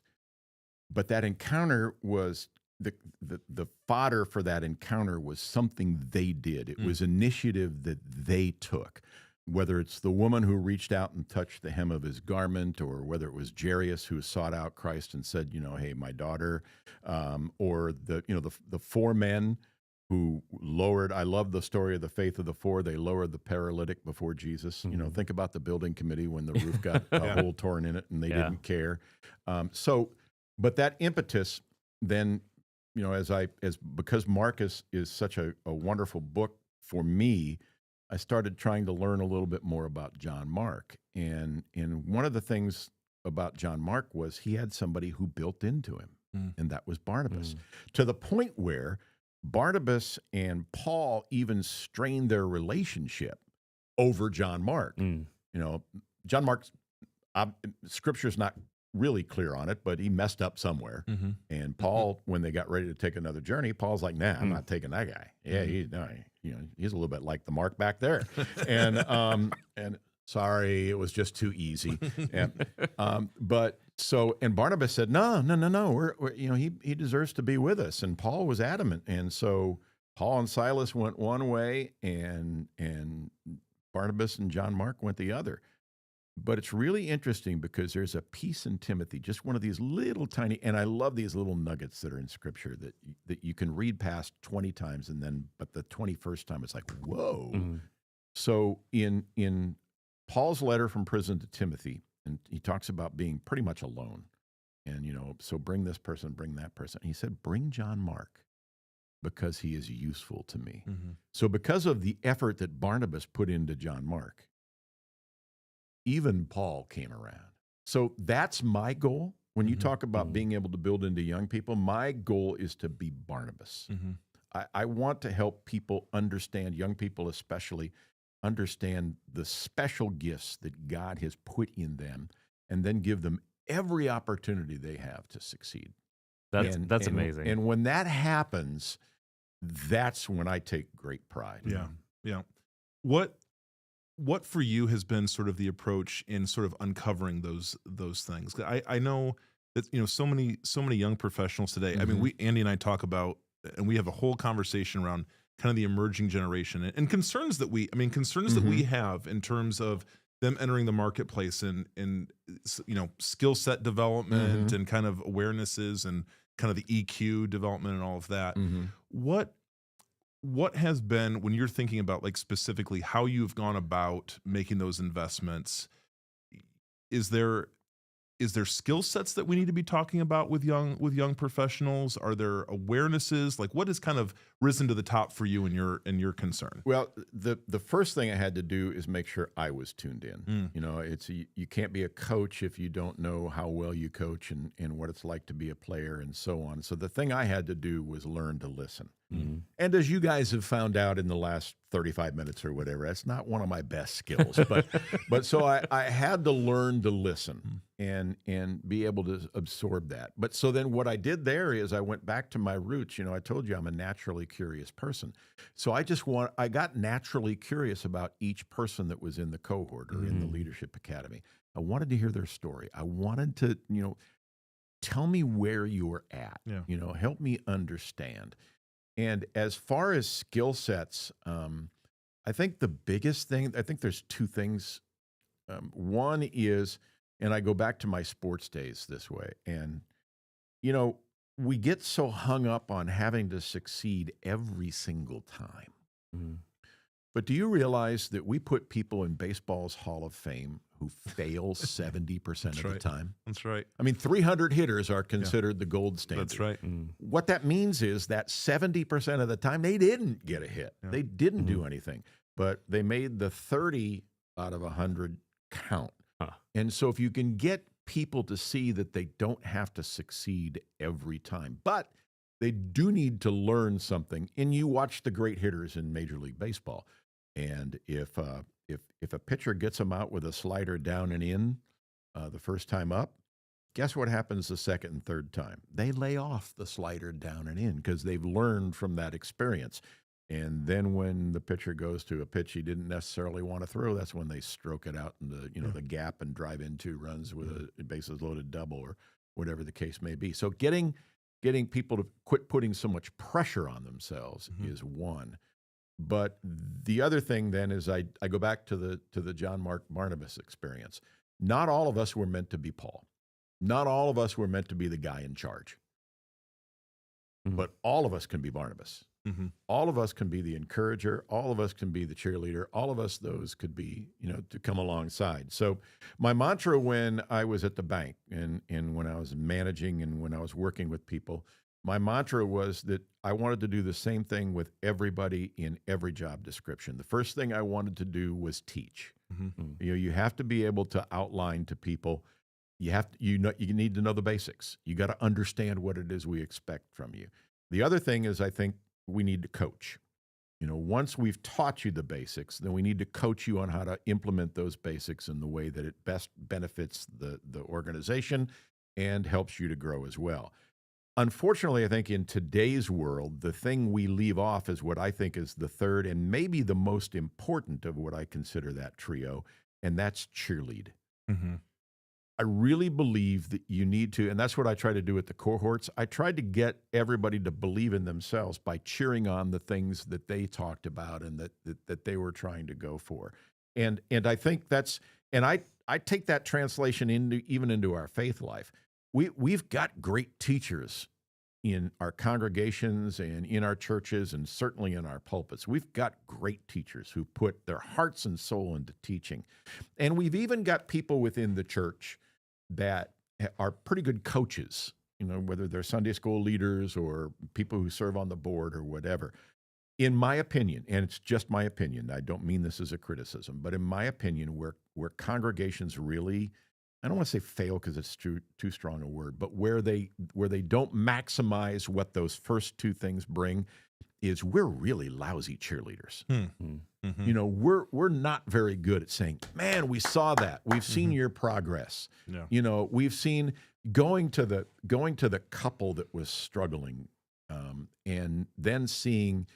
S3: but that encounter was the fodder for that encounter was something they did. It was initiative that they took, whether it's the woman who reached out and touched the hem of his garment, or whether it was Jairus who sought out Christ and said, hey, my daughter, or the four men who lowered, I love the story of the faith of the four. They lowered the paralytic before Jesus. Think about the building committee when the roof got a hole torn in it and they didn't care. But that impetus then, because Mark is such a wonderful book for me, I started trying to learn a little bit more about John Mark. And one of the things about John Mark was he had somebody who built into him, and that was Barnabas, to the point where Barnabas and Paul even strained their relationship over John Mark. John Mark's scripture's not really clear on it, but he messed up somewhere. And Paul, when they got ready to take another journey, Paul's like, "Nah, I'm not taking that guy. Yeah, he's a little bit like the Mark back there." And sorry, it was just too easy. And Barnabas said, no, we're he deserves to be with us. And Paul was adamant. And so Paul and Silas went one way, and Barnabas and John Mark went the other. But it's really interesting because there's a piece in Timothy, just one of these little tiny, and I love these little nuggets that are in Scripture that you can read past 20 times, but the 21st time it's like, whoa. So in Paul's letter from prison to Timothy, and he talks about being pretty much alone. And, so bring this person, bring that person. And he said, bring John Mark because he is useful to me. So because of the effort that Barnabas put into John Mark, even Paul came around. So that's my goal. When you talk about being able to build into young people, my goal is to be Barnabas. I want to help people understand, young people especially, understand the special gifts that God has put in them, and then give them every opportunity they have to succeed.
S2: That's amazing.
S3: And when that happens, that's when I take great pride.
S1: Yeah. What for you has been sort of the approach in sort of uncovering those things? I know that so many young professionals today. I mean, Andy and I talk about, and we have a whole conversation around kind of the emerging generation and concerns that we have in terms of them entering the marketplace and skill set development and kind of awarenesses and kind of the EQ development and all of that. What has been, when you're thinking about like specifically how you've gone about making those investments, is there is there skill sets that we need to be talking about with young professionals? Are there awarenesses? Like, what has kind of risen to the top for you in your concern?
S3: Well, the first thing I had to do is make sure I was tuned in. You know, you can't be a coach if you don't know how well you coach and what it's like to be a player and so on. So the thing I had to do was learn to listen. And as you guys have found out in the last 35 minutes or whatever, that's not one of my best skills. But so I had to learn to listen and be able to absorb that. But so then what I did there is I went back to my roots. You know, I told you I'm a naturally curious person. So I got naturally curious about each person that was in the cohort or in the Leadership Academy. I wanted to hear their story. I wanted to, you know, tell me where you're at, you know, help me understand. And as far as skill sets, I think the biggest thing, I think there's two things. One is, and I go back to my sports days this way, and, you know, we get so hung up on having to succeed every single time. But do you realize that we put people in baseball's Hall of Fame who fail 70% of the time?
S1: That's right.
S3: I mean, 300 hitters are considered the gold standard.
S1: That's right.
S3: What that means is that 70% of the time they didn't get a hit. They didn't do anything, but they made the 30 out of 100 count. And so if you can get people to see that they don't have to succeed every time, but they do need to learn something. And you watch the great hitters in Major League Baseball. And if a pitcher gets them out with a slider down and in the first time up, guess what happens the second and third time? They lay off the slider down and in because they've learned from that experience. And then when the pitcher goes to a pitch he didn't necessarily want to throw, that's when they stroke it out in the the gap and drive in 2 runs with a bases loaded double or whatever the case may be. So getting people to quit putting so much pressure on themselves is one. But the other thing then is I go back to the John Mark Barnabas experience. Not all of us were meant to be Paul. Not all of us were meant to be the guy in charge. But all of us can be Barnabas. All of us can be the encourager. All of us can be the cheerleader. All of us, those could be, to come alongside. So my mantra when I was at the bank and when I was managing and when I was working with people, my mantra was that I wanted to do the same thing with everybody in every job description. The first thing I wanted to do was teach. You have to be able to outline to people. You need to know the basics. You got to understand what it is we expect from you. The other thing is I think we need to coach. Once we've taught you the basics, then we need to coach you on how to implement those basics in the way that it best benefits the organization and helps you to grow as well. Unfortunately, I think in today's world, the thing we leave off is what I think is the third and maybe the most important of what I consider that trio, and that's cheerlead. I really believe that you need to, and that's what I try to do at the cohorts. I tried to get everybody to believe in themselves by cheering on the things that they talked about and that they were trying to go for. And I think that's, and I take that translation into our faith life. We've got great teachers in our congregations and in our churches and certainly in our pulpits. We've got great teachers who put their hearts and soul into teaching. And we've even got people within the church that are pretty good coaches, whether they're Sunday school leaders or people who serve on the board or whatever. In my opinion, and it's just my opinion, I don't mean this as a criticism, but in my opinion, where congregations really, I don't want to say fail because it's too strong a word, but where they don't maximize what those first two things bring is we're really lousy cheerleaders. We're not very good at saying, man, we saw that. We've seen your progress. We've seen going to the couple that was struggling, and then seeing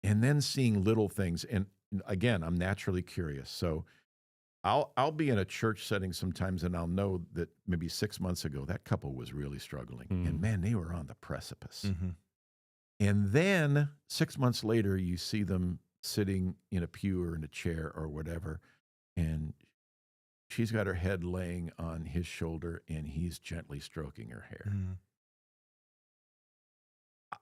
S3: little things. And again, I'm naturally curious. So I'll be in a church setting sometimes and I'll know that maybe 6 months ago, that couple was really struggling and man, they were on the precipice. And then 6 months later, you see them sitting in a pew or in a chair or whatever, and she's got her head laying on his shoulder and he's gently stroking her hair.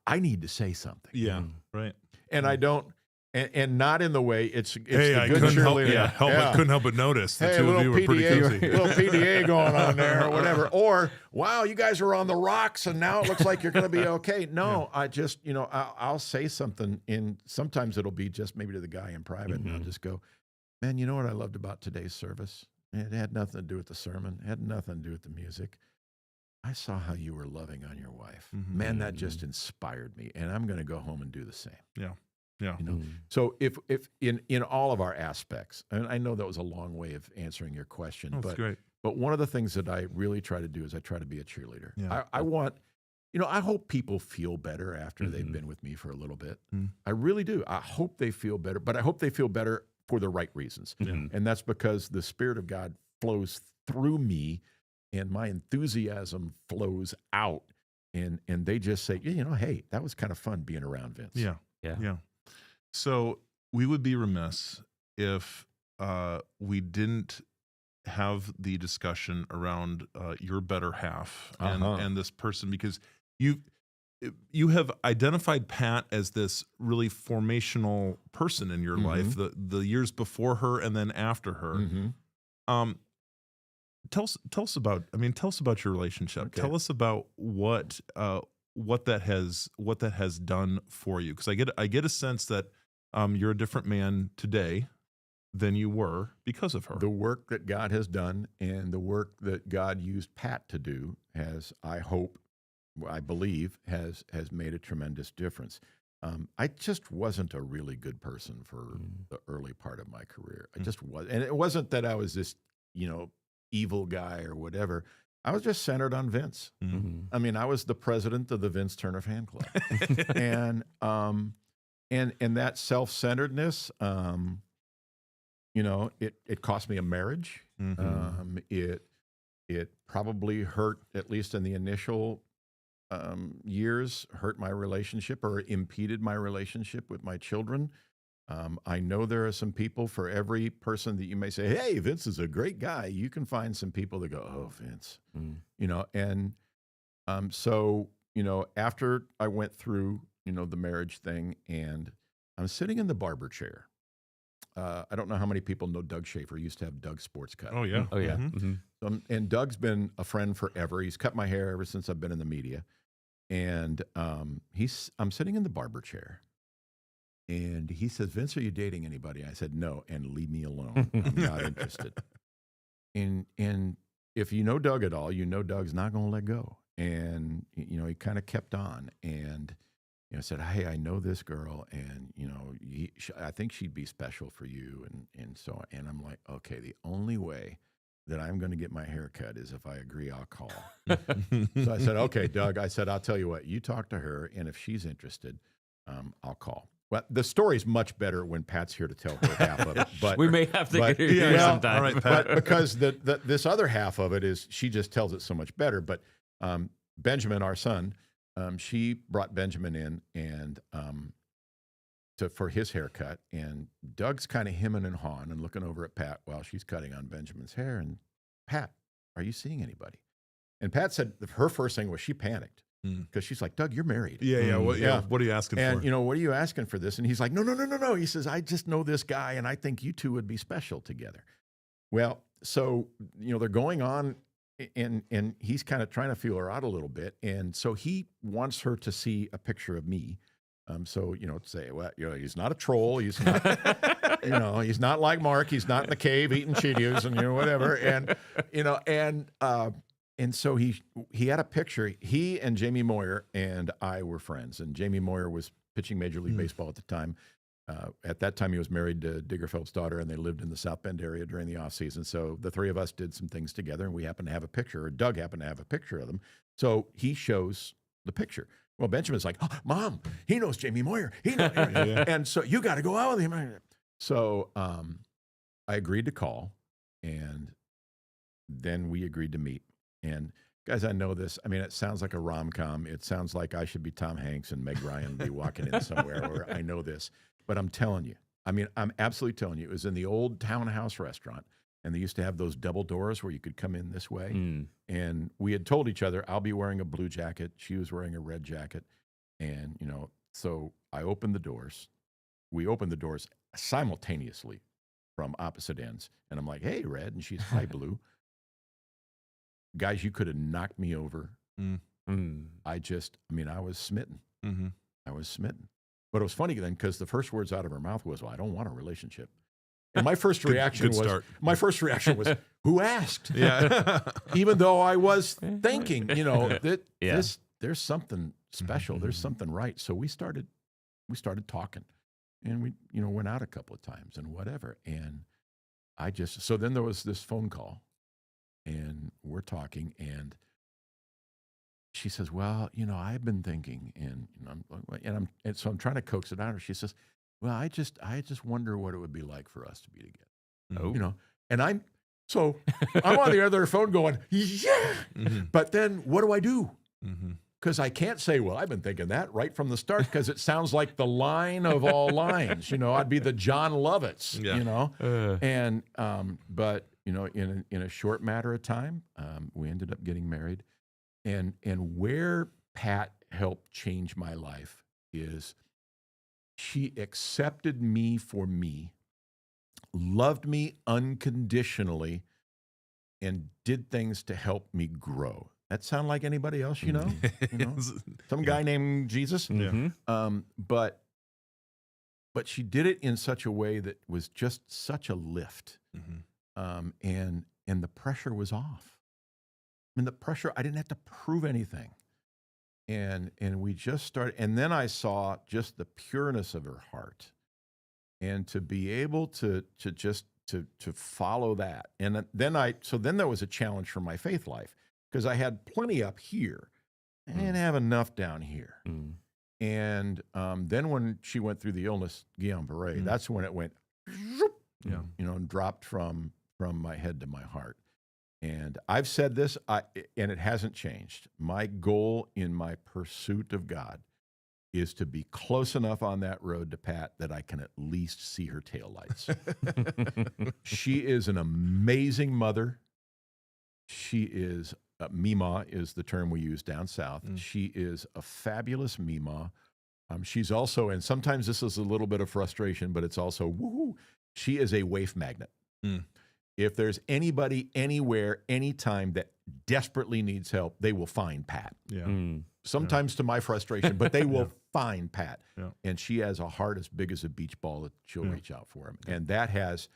S3: I need to say something.
S1: Yeah, right.
S3: And I don't, And not in the way it's
S1: hey,
S3: the
S1: I
S3: good
S1: couldn't help,
S3: cheerleader.
S1: couldn't help but notice the
S3: hey,
S1: two of you were pretty cozy.
S3: Little PDA going on there or whatever. Or, wow, you guys are on the rocks and now it looks like you're going to be okay. No, I just, I'll say something, and sometimes it'll be just maybe to the guy in private, and I'll just go, man, you know what I loved about today's service? It had nothing to do with the sermon. It had nothing to do with the music. I saw how you were loving on your wife. Man, that just inspired me, and I'm going to go home and do the same.
S1: Yeah. Yeah.
S3: So if in all of our aspects, and I know that was a long way of answering your question,
S1: That's great.
S3: But one of the things that I really try to do is I try to be a cheerleader.
S1: Yeah.
S3: I want, I hope people feel better after they've been with me for a little bit. I really do. I hope they feel better, but I hope they feel better for the right reasons. And that's because the Spirit of God flows through me and my enthusiasm flows out. And they just say, hey, that was kind of fun being around Vince.
S1: Yeah. So we would be remiss if we didn't have the discussion around your better half and this person, because you have identified Pat as this really formational person in your life, the years before her and then after her. Tell us about your relationship.
S3: Okay.
S1: Tell us about what that has done for you, because I get a sense that you're a different man today than you were because of her.
S3: The work that God has done and the work that God used Pat to do has, I believe, has made a tremendous difference. I just wasn't a really good person for the early part of my career. I just was, and it wasn't that I was this, evil guy or whatever. I was just centered on Vince. I mean, I was the president of the Vince Turner Fan Club, and that self-centeredness, it cost me a marriage. It probably hurt, at least in the initial years, hurt my relationship or impeded my relationship with my children. I know there are some people, for every person that you may say, hey, Vince is a great guy, you can find some people that go, oh, Vince, so, after I went through, the marriage thing, and I'm sitting in the barber chair. I don't know how many people know Doug Schaefer. He used to have Doug Sports Cut.
S1: Oh, yeah.
S2: Oh, yeah.
S3: And Doug's been a friend forever. He's cut my hair ever since I've been in the media. And I'm sitting in the barber chair. And he says, Vince, are you dating anybody? I said, no, and leave me alone. I'm not interested. And if you know Doug at all, Doug's not going to let go. And, he kind of kept on. And, said, hey, I know this girl, and, I think she'd be special for you. And so, and I'm like, okay, the only way that I'm going to get my hair cut is if I agree, I'll call. So I said, okay, Doug, I'll tell you what, you talk to her, and if she's interested, I'll call. Well, the story's much better when Pat's here to tell her half of it. But
S2: we may have to get her here sometime.
S1: All right, Pat.
S3: But because this other half of it is, she just tells it so much better. But Benjamin, our son, she brought Benjamin in and for his haircut, and Doug's kind of hemming and hawing and looking over at Pat while she's cutting on Benjamin's hair. And Pat, are you seeing anybody? And Pat said her first thing was she panicked. Because she's like, Doug, you're married.
S1: Yeah. What are you asking for?
S3: And, what are you asking for this? And he's like, no. He says, I just know this guy, and I think you two would be special together. Well, so, they're going on, and he's kind of trying to feel her out a little bit. And so he wants her to see a picture of me. So, say, well, he's not a troll. He's not, he's not like Mark. He's not in the cave eating Cheetos and, whatever. And so he had a picture. He and Jamie Moyer and I were friends. And Jamie Moyer was pitching Major League Baseball at the time. At that time, he was married to Digger Phelps' daughter, and they lived in the South Bend area during the offseason. So the three of us did some things together, and we happened to have a picture, or Doug happened to have a picture of them. So he shows the picture. Well, Benjamin's like, oh, Mom, he knows Jamie Moyer. He knows. And so you got to go out with him. So I agreed to call, and then we agreed to meet. And guys, I know this. I mean, it sounds like a rom-com. It sounds like I should be Tom Hanks and Meg Ryan be walking in somewhere, or I know this. But I'm telling you, I'm absolutely telling you, it was in the old Townhouse restaurant, and they used to have those double doors where you could come in this way. And we had told each other, I'll be wearing a blue jacket. She was wearing a red jacket. And, so I opened the doors, we opened the doors simultaneously from opposite ends. And I'm like, hey, Red. And she's, hi, Blue. Guys, you could have knocked me over. I was smitten. Mm-hmm. I was smitten. But it was funny then because the first words out of her mouth was, well, I don't want a relationship. And my first reaction was, who asked? Yeah. Even though I was thinking, that there's something special. There's something right. So we started talking, and we, went out a couple of times and whatever. And so then there was this phone call, and we're talking, and she says, well, I've been thinking, and so I'm trying to coax it out of her. She says, well, I just wonder what it would be like for us to be together. Oh. And I'm on the other phone going, yeah. Mm-hmm. But then what do I do? Because I can't say, well, I've been thinking that right from the start, because it sounds like the line of all lines. I'd be the John Lovitz, And but in a short matter of time, we ended up getting married. And where Pat helped change my life is she accepted me for me, loved me unconditionally, and did things to help me grow. That sound like anybody else, Some guy named Jesus? Yeah. But she did it in such a way that was just such a lift. Mm-hmm. And the pressure was off. The pressure, I didn't have to prove anything. And we just started, and then I saw just the pureness of her heart, and to be able to follow that. And then there was a challenge for my faith life, because I had plenty up here. I didn't have enough down here. Mm. And then when she went through the illness, Guillain-Barré, that's when it went, and dropped from my head to my heart. And I've said this, and it hasn't changed. My goal in my pursuit of God is to be close enough on that road to Pat that I can at least see her taillights. She is an amazing mother. She is, Mima is the term we use down south. She is a fabulous Mima. She's also, and sometimes this is a little bit of frustration, but it's also, woohoo, she is a waif magnet. If there's anybody, anywhere, anytime that desperately needs help, they will find Pat. Yeah. Sometimes to my frustration, but they will find Pat. Yeah. And she has a heart as big as a beach ball that she'll reach out for him. Yeah. And that has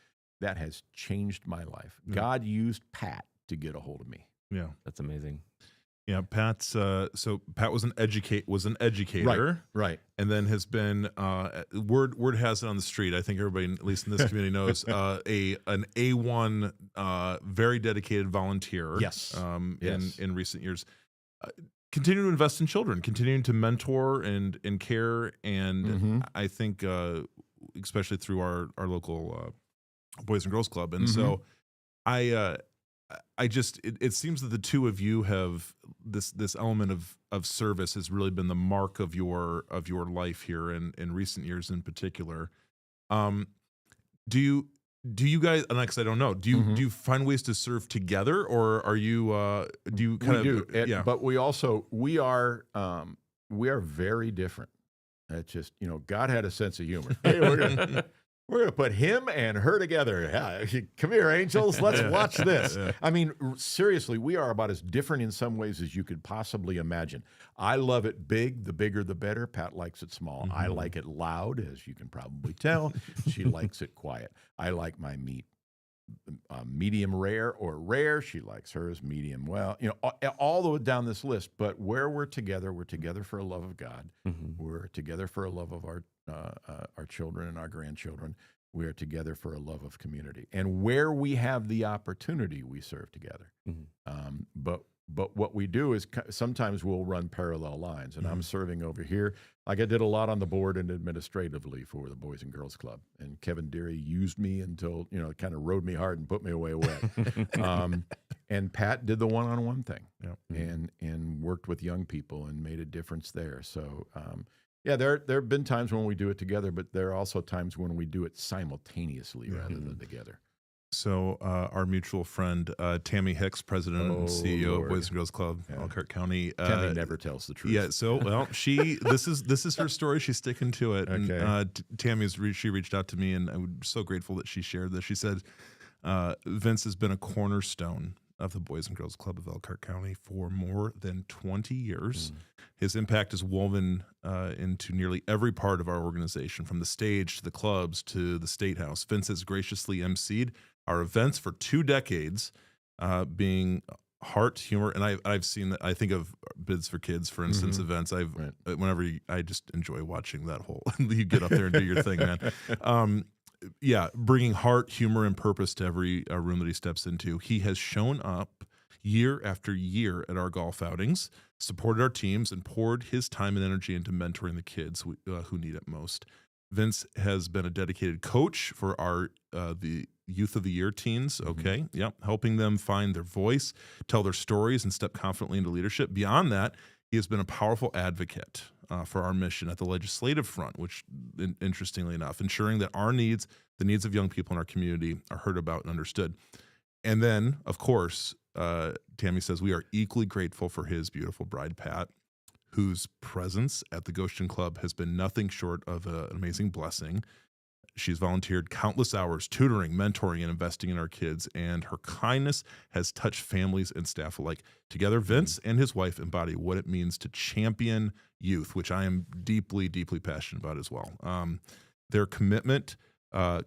S3: changed my life. Yeah. God used Pat to get a hold of me.
S2: Yeah. That's amazing.
S1: Yeah, Pat's so Pat was an educator,
S3: right,
S1: and then has been word has it on the street. I think everybody, at least in this community, knows an A1 very dedicated volunteer.
S3: Yes,
S1: in recent years, continuing to invest in children, continuing to mentor and care, and I think especially through our local Boys and Girls Club, and so it seems that the two of you have this element of service has really been the mark of your life here in recent years in particular. Do you guys, and because I don't know, do you find ways to serve together, or are you do you kind of
S3: but we are very different. It's just, God had a sense of humor. Hey, we're gonna put him and her together. Yeah, come here, angels. Let's watch this. I mean, seriously, we are about as different in some ways as you could possibly imagine. I love it big. The bigger, the better. Pat likes it small. I like it loud, as you can probably tell. She likes it quiet. I like my meat medium rare or rare. She likes hers medium well. All the way down this list. But where we're together for a love of God. We're together for a love of our children and our grandchildren. We are together for a love of community. And where we have the opportunity, we serve together. But what we do is sometimes we'll run parallel lines. And I'm serving over here. Like I did a lot on the board and administratively for the Boys and Girls Club. And Kevin Deary used me until, kind of rode me hard and put me away wet. And Pat did the one-on-one thing and worked with young people and made a difference there. So, there have been times when we do it together, but there are also times when we do it simultaneously rather than together.
S1: So our mutual friend Tammy Hicks, president and CEO of Boys and Girls Club, Elkhart County.
S3: Tammy never tells the truth.
S1: Yeah. So well, this is her story. She's sticking to it.
S3: Okay.
S1: And she reached out to me, and I'm so grateful that she shared this. She said, Vince has been a cornerstone of the Boys and Girls Club of Elkhart County for more than 20 years. His impact is woven into nearly every part of our organization, from the stage to the clubs to the State House. Vince has graciously emceed our events for 2 decades, being heart, humor, and I've seen that. I think of Bids for Kids, for instance, events. I just enjoy watching that whole. You get up there and do your thing, man. Bringing heart, humor, and purpose to every room that he steps into. He has shown up year after year at our golf outings, supported our teams, and poured his time and energy into mentoring the kids who need it most. Vince has been a dedicated coach for our the Youth of the Year teens, helping them find their voice, tell their stories, and step confidently into leadership. Beyond that, he has been a powerful advocate for our mission at the legislative front, which, interestingly enough, ensuring that our needs, the needs of young people in our community, are heard about and understood. And then, of course, Tammy says we are equally grateful for his beautiful bride, Pat, whose presence at the Goshen Club has been nothing short of an amazing blessing. She's volunteered countless hours tutoring, mentoring, and investing in our kids, and her kindness has touched families and staff alike. Together, Vince and his wife embody what it means to champion youth, which I am deeply, deeply passionate about as well. Their commitment,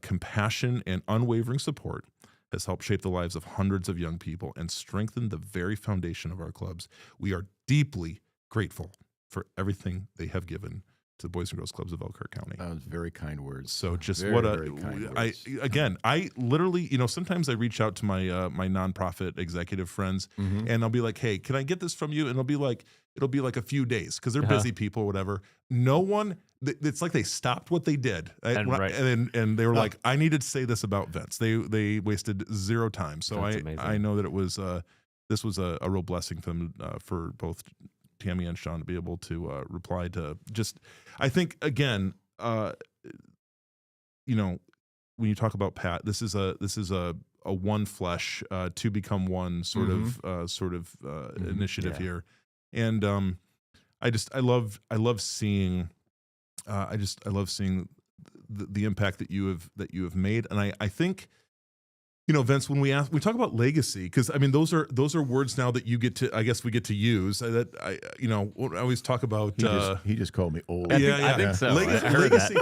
S1: compassion, and unwavering support has helped shape the lives of hundreds of young people and strengthen the very foundation of our clubs. We are deeply grateful for everything they have given to the Boys and Girls Clubs of Elkhart County.
S3: That was very kind words.
S1: So just
S3: very kind words.
S1: I literally, sometimes I reach out to my my nonprofit executive friends, and I'll be like, hey, can I get this from you? And it'll be like a few days because they're busy people or whatever. No one, it's like they stopped what they did. And they were like, I needed to say this about Vince. They wasted zero time. So I know that it was, this was a real blessing for them, for both Tammy and Sean to be able to reply to just, I think, again, when you talk about Pat, this is a one flesh, to become one sort of initiative here. And I love seeing the impact that you have made. And I think, Vince, when we talk about legacy, because I mean those are words now that we get to use. That I always talk about.
S3: He just called me old.
S2: I think so.
S1: Legacy.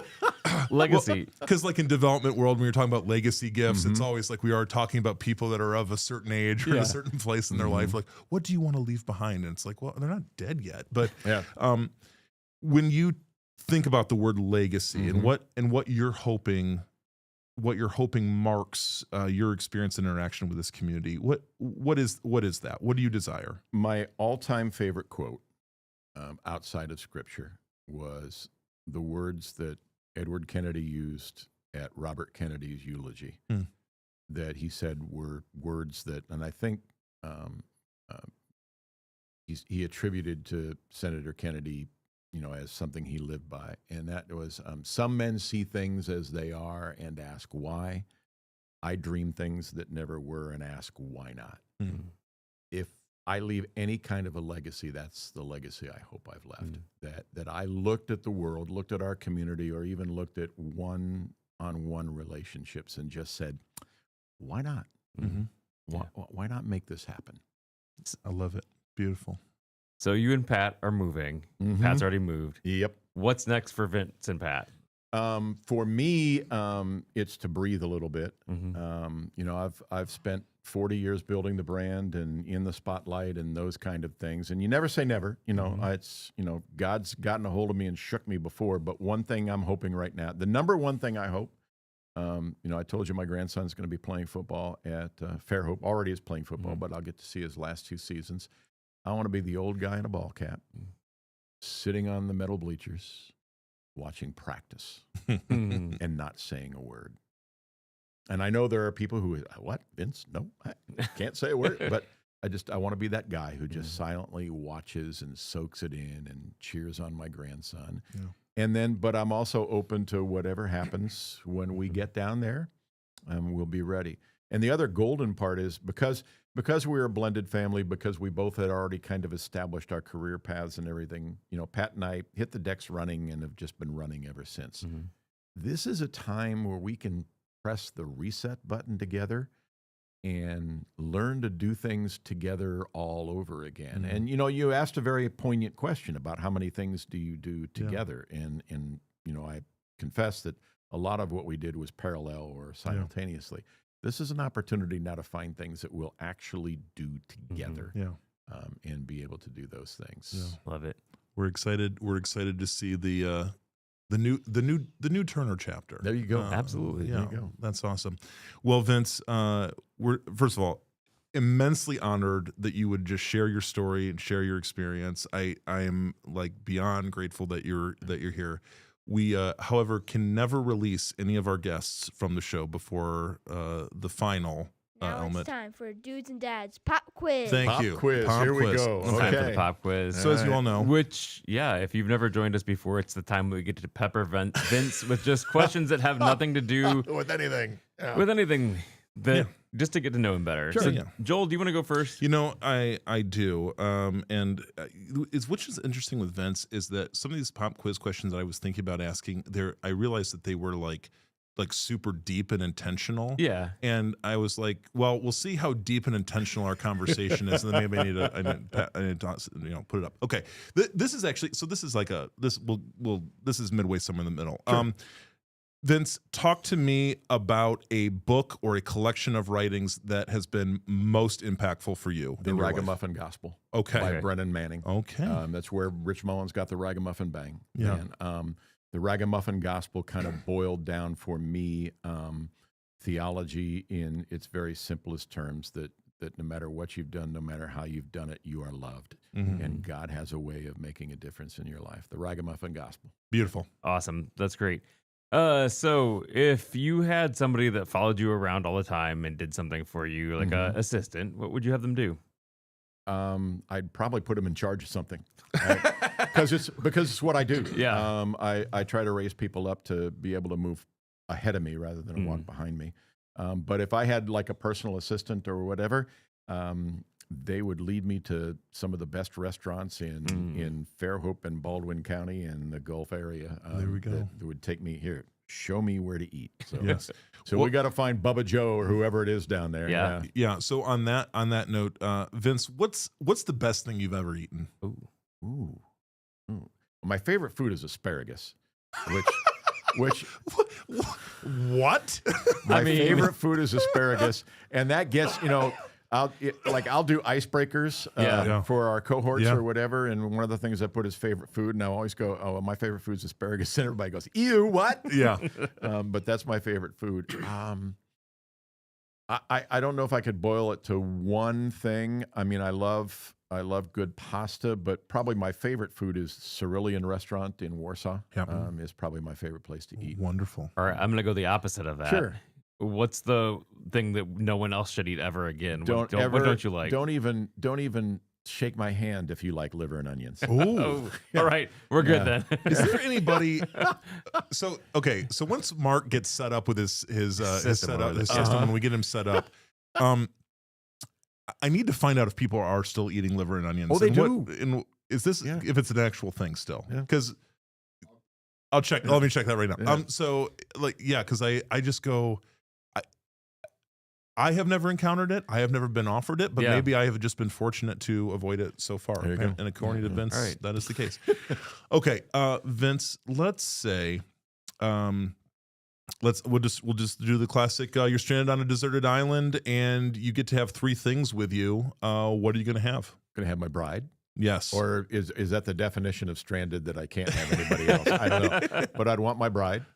S2: Legacy.
S1: Because like in development world, when you're talking about legacy gifts, it's always like we are talking about people that are of a certain age or in a certain place in their life. Like, what do you want to leave behind? And it's like, well, they're not dead yet. But when you think about the word legacy and what you're hoping marks your experience and interaction with this community, what is that? What do you desire?
S3: My all-time favorite quote outside of Scripture was the words that Edward Kennedy used at Robert Kennedy's eulogy. That he said were words that, and I think he attributed to Senator Kennedy, as something he lived by. And that was, some men see things as they are and ask why. I dream things that never were and ask why not. If I leave any kind of a legacy, that's the legacy I hope I've left. That I looked at the world, looked at our community, or even looked at one-on-one relationships and just said, why not? Why not make this happen?
S1: I love it. Beautiful.
S2: So you and Pat are moving. Pat's already moved.
S3: Yep.
S2: What's next for Vince and Pat?
S3: For me, it's to breathe a little bit. I've spent 40 years building the brand and in the spotlight and those kind of things. And you never say never. It's God's gotten a hold of me and shook me before. But one thing I'm hoping right now, the number one thing I hope, I told you my grandson's going to be playing football at Fairhope. Already is playing football, but I'll get to see his last 2 seasons. I want to be the old guy in a ball cap, sitting on the metal bleachers, watching practice and not saying a word. And I know there are people who, what, Vince? No, I can't say a word. But I want to be that guy who just silently watches and soaks it in and cheers on my grandson. But I'm also open to whatever happens when we get down there, and we'll be ready. And the other golden part is because we were a blended family, because we both had already kind of established our career paths and everything, Pat and I hit the decks running and have just been running ever since. Mm-hmm. This is a time where we can press the reset button together and learn to do things together all over again. Mm-hmm. And, you asked a very poignant question about how many things do you do together? Yeah. And I confess that a lot of what we did was parallel or simultaneously. Yeah. This is an opportunity now to find things that we'll actually do together, and be able to do those things.
S2: Yeah. Love it.
S1: We're excited. We're excited to see the new Turner chapter.
S3: There you go.
S2: Absolutely.
S1: Yeah,
S3: there you go.
S1: That's awesome. Well, Vince, we're first of all immensely honored that you would just share your story and share your experience. I am beyond grateful that you're here. We, however, can never release any of our guests from the show before the final element.
S4: It's time for Dudes and Dads Pop Quiz.
S1: Thank you.
S3: Quiz.
S1: Pop
S3: Here we
S1: quiz.
S3: go.
S2: It's time for the pop quiz.
S1: So as you all know.
S2: Which, if you've never joined us before, it's the time we get to pepper Vince with just questions that have nothing to do
S3: with anything. Yeah.
S2: With anything. Just to get to know him better.
S3: Sure.
S2: So, Joel, do you want to go first?
S1: I do. And which is interesting with Vince is that some of these pop quiz questions that I was thinking about asking, I realized that they were like super deep and intentional.
S2: Yeah.
S1: And I was like, well, we'll see how deep and intentional our conversation is, and then maybe I need to put it up. Okay. This is actually this is midway somewhere in the middle.
S3: Sure.
S1: Vince, talk to me about a book or a collection of writings that has been most impactful for you.
S3: The Ragamuffin Gospel.
S1: Okay.
S3: By Brennan Manning.
S1: Okay.
S3: That's where Rich Mullins got the Ragamuffin bang.
S1: Yeah.
S3: And, the Ragamuffin Gospel kind of boiled down for me theology in its very simplest terms, that no matter what you've done, no matter how you've done it, you are loved. Mm-hmm. And God has a way of making a difference in your life. The Ragamuffin Gospel.
S1: Beautiful.
S2: Awesome. That's great. So if you had somebody that followed you around all the time and did something for you, like an assistant, what would you have them do?
S3: I'd probably put them in charge of something, because it's what I do.
S2: Yeah.
S3: I try to raise people up to be able to move ahead of me rather than walk behind me. But if I had like a personal assistant or whatever, they would lead me to some of the best restaurants in Fairhope and Baldwin County and the Gulf area.
S1: There we go.
S3: That would take me here. Show me where to eat. So,
S1: yes.
S3: So we got to find Bubba Joe or whoever it is down there.
S2: Yeah.
S1: Yeah. So on that note, Vince, what's the best thing you've ever eaten?
S3: Ooh. My favorite food is asparagus, which
S1: what?
S3: My favorite food is asparagus, and that gets I'll do icebreakers for our cohorts or whatever, and one of the things I put is favorite food, and I always go, "Oh, my favorite food is asparagus," and everybody goes, "Ew, what?"
S1: Yeah,
S3: but that's my favorite food. I don't know if I could boil it to one thing. I mean, I love good pasta, but probably my favorite food is Cerulean Restaurant in Warsaw.
S1: Yep.
S3: Is probably my favorite place to eat.
S1: Wonderful.
S2: All right, I'm gonna go the opposite of that.
S3: Sure.
S2: What's the thing that no one else should eat ever again? What don't you like?
S3: Don't even shake my hand if you like liver and onions.
S2: Ooh. All right, we're good then.
S1: Is there anybody? So once Mark gets set up with his system, when we get him set up, I need to find out if people are still eating liver and onions.
S3: Oh, they do.
S1: Is this if it's an actual thing still? Because I'll check. Let me check that right now.
S3: Yeah.
S1: Because I just go. I have never encountered it. I have never been offered it, but maybe I have just been fortunate to avoid it so far. And according to Vince, that is the case. Okay, Vince, let's say, we'll just do the classic. You're stranded on a deserted island, and you get to have three things with you. What are you going to have?
S3: Going to have my bride.
S1: Yes.
S3: Or is that the definition of stranded, that I can't have anybody else? I don't know. But I'd want my bride.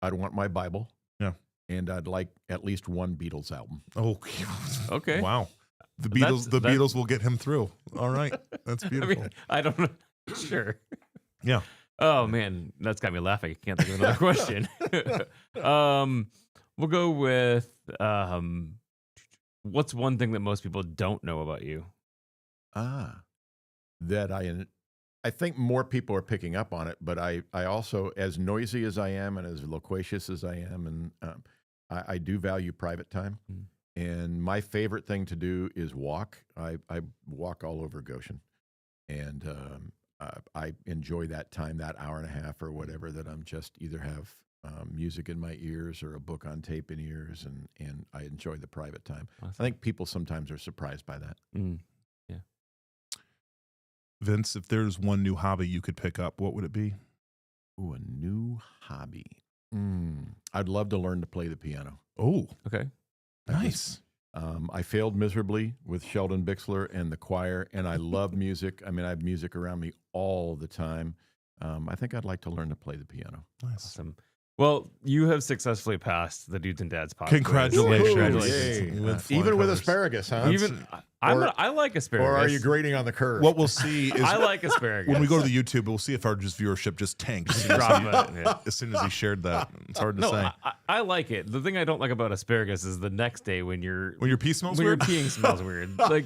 S3: I'd want my Bible.
S1: Yeah.
S3: And I'd like at least one Beatles album.
S1: Oh,
S2: okay.
S1: Wow. The Beatles will get him through. All right. That's beautiful.
S2: I don't know. Sure.
S1: Yeah.
S2: Oh man, that's got me laughing. I can't think of another question. We'll go with what's one thing that most people don't know about you?
S3: That I think more people are picking up on it, but I also, as noisy as I am and as loquacious as I am, and I do value private time. And my favorite thing to do is walk. I walk all over Goshen, and I enjoy that time, that hour and a half or whatever, that I'm just either have music in my ears or a book on tape in ears, and I enjoy the private time. Awesome. I think people sometimes are surprised by that.
S2: Yeah.
S1: Vince, if there's one new hobby you could pick up, what would it be?
S3: Ooh, a new hobby. I'd love to learn to play the piano.
S1: Oh,
S2: okay.
S1: Nice.
S3: I failed miserably with Sheldon Bixler and the choir, and I love music. I mean, I have music around me all the time. I think I'd like to learn to play the piano.
S1: Nice.
S2: Awesome. Well, you have successfully passed the Dudes and Dads podcast.
S1: Congratulations.
S3: Even with asparagus, huh?
S2: I like asparagus.
S3: Or are you grading on the curve?
S1: What we'll see is
S2: I like asparagus.
S1: When we go to the YouTube, we'll see if our viewership just tanked as soon as he shared that. It's hard to say.
S2: I like it. The thing I don't like about asparagus is the next day when your
S1: pee smells weird.
S2: When your peeing smells weird. Like.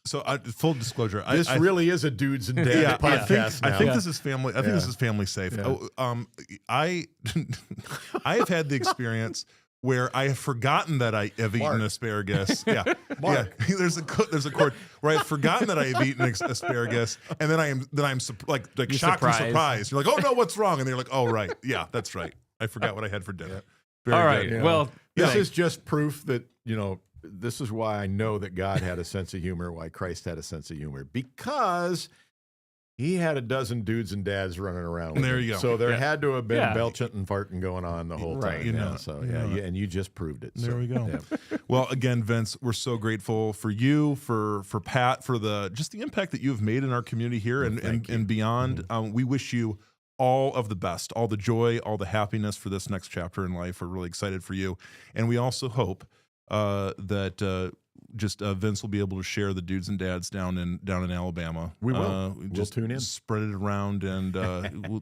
S1: So, full disclosure,
S3: this really is a Dudes and Dads podcast.
S1: I think this is family. I think this is family safe. Yeah. I have had the experience where I have forgotten that I have eaten asparagus. Mark. There's a chord where I've forgotten that I have eaten asparagus, and then I'm like shocked and surprised. You're like, oh no, what's wrong? And they're like, oh right, yeah, that's right. I forgot what I had for dinner.
S2: All right.
S3: Good.
S2: Well,
S3: this is just proof that this is why I know that God had a sense of humor, why Christ had a sense of humor, because he had a dozen dudes and dads running around.
S1: There you go.
S3: So there had to have been belching and farting going on the whole time. And you just proved it.
S1: There we go. Yeah. Well, again, Vince, we're so grateful for you, for Pat, for the impact that you have made in our community here and beyond. We wish you all of the best, all the joy, all the happiness for this next chapter in life. We're really excited for you. And we also hope that Vince will be able to share the Dudes and Dads down in Alabama.
S3: We will.
S1: Just
S3: tune in,
S1: spread it around, and this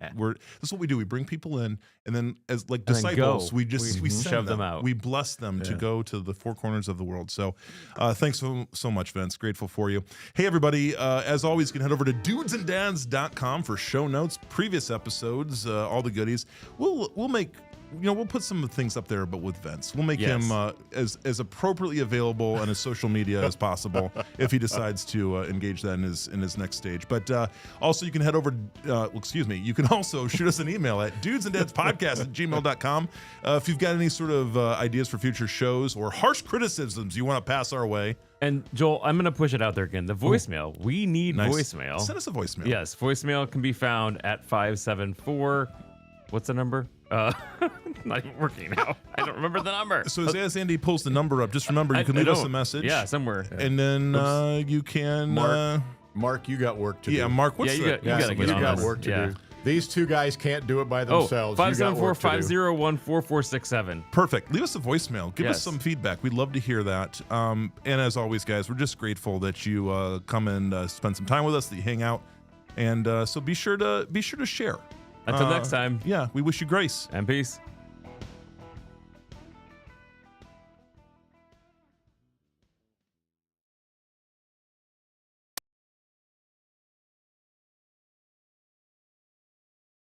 S1: is what we do. We bring people in, and then as like disciples, we
S2: shove them out.
S1: We bless them to go to the four corners of the world. So, thanks so much, Vince. Grateful for you. Hey, everybody! As always, you can head over to dudesanddads.com for show notes, previous episodes, all the goodies. We'll make. We'll put some things up there, but with Vince, we'll make him as appropriately available on his social media as possible if he decides to engage that in his next stage. But also, you can head over. You can also shoot us an email at dudesandadspodcast@gmail.com if you've got any sort of ideas for future shows or harsh criticisms you want to pass our way.
S2: And Joel, I'm going to push it out there again. The voicemail. We need voicemail.
S1: Send us a voicemail.
S2: Yes, voicemail can be found at 574. What's the number? Not even working now. I don't remember the number.
S1: So as Andy pulls the number up, just remember you can leave us a message.
S2: Yeah, somewhere.
S1: And then you can.
S3: Mark, you got work to do.
S1: Yeah, Mark, what's
S2: you got
S3: work to do. These two guys can't do it by themselves.
S2: 574-501-4467.
S1: Perfect. Leave us a voicemail. Give us some feedback. We'd love to hear that. And as always, guys, we're just grateful that you come and spend some time with us, that you hang out. And so be sure to share.
S2: Until next time.
S1: Yeah, we wish you grace.
S2: And peace.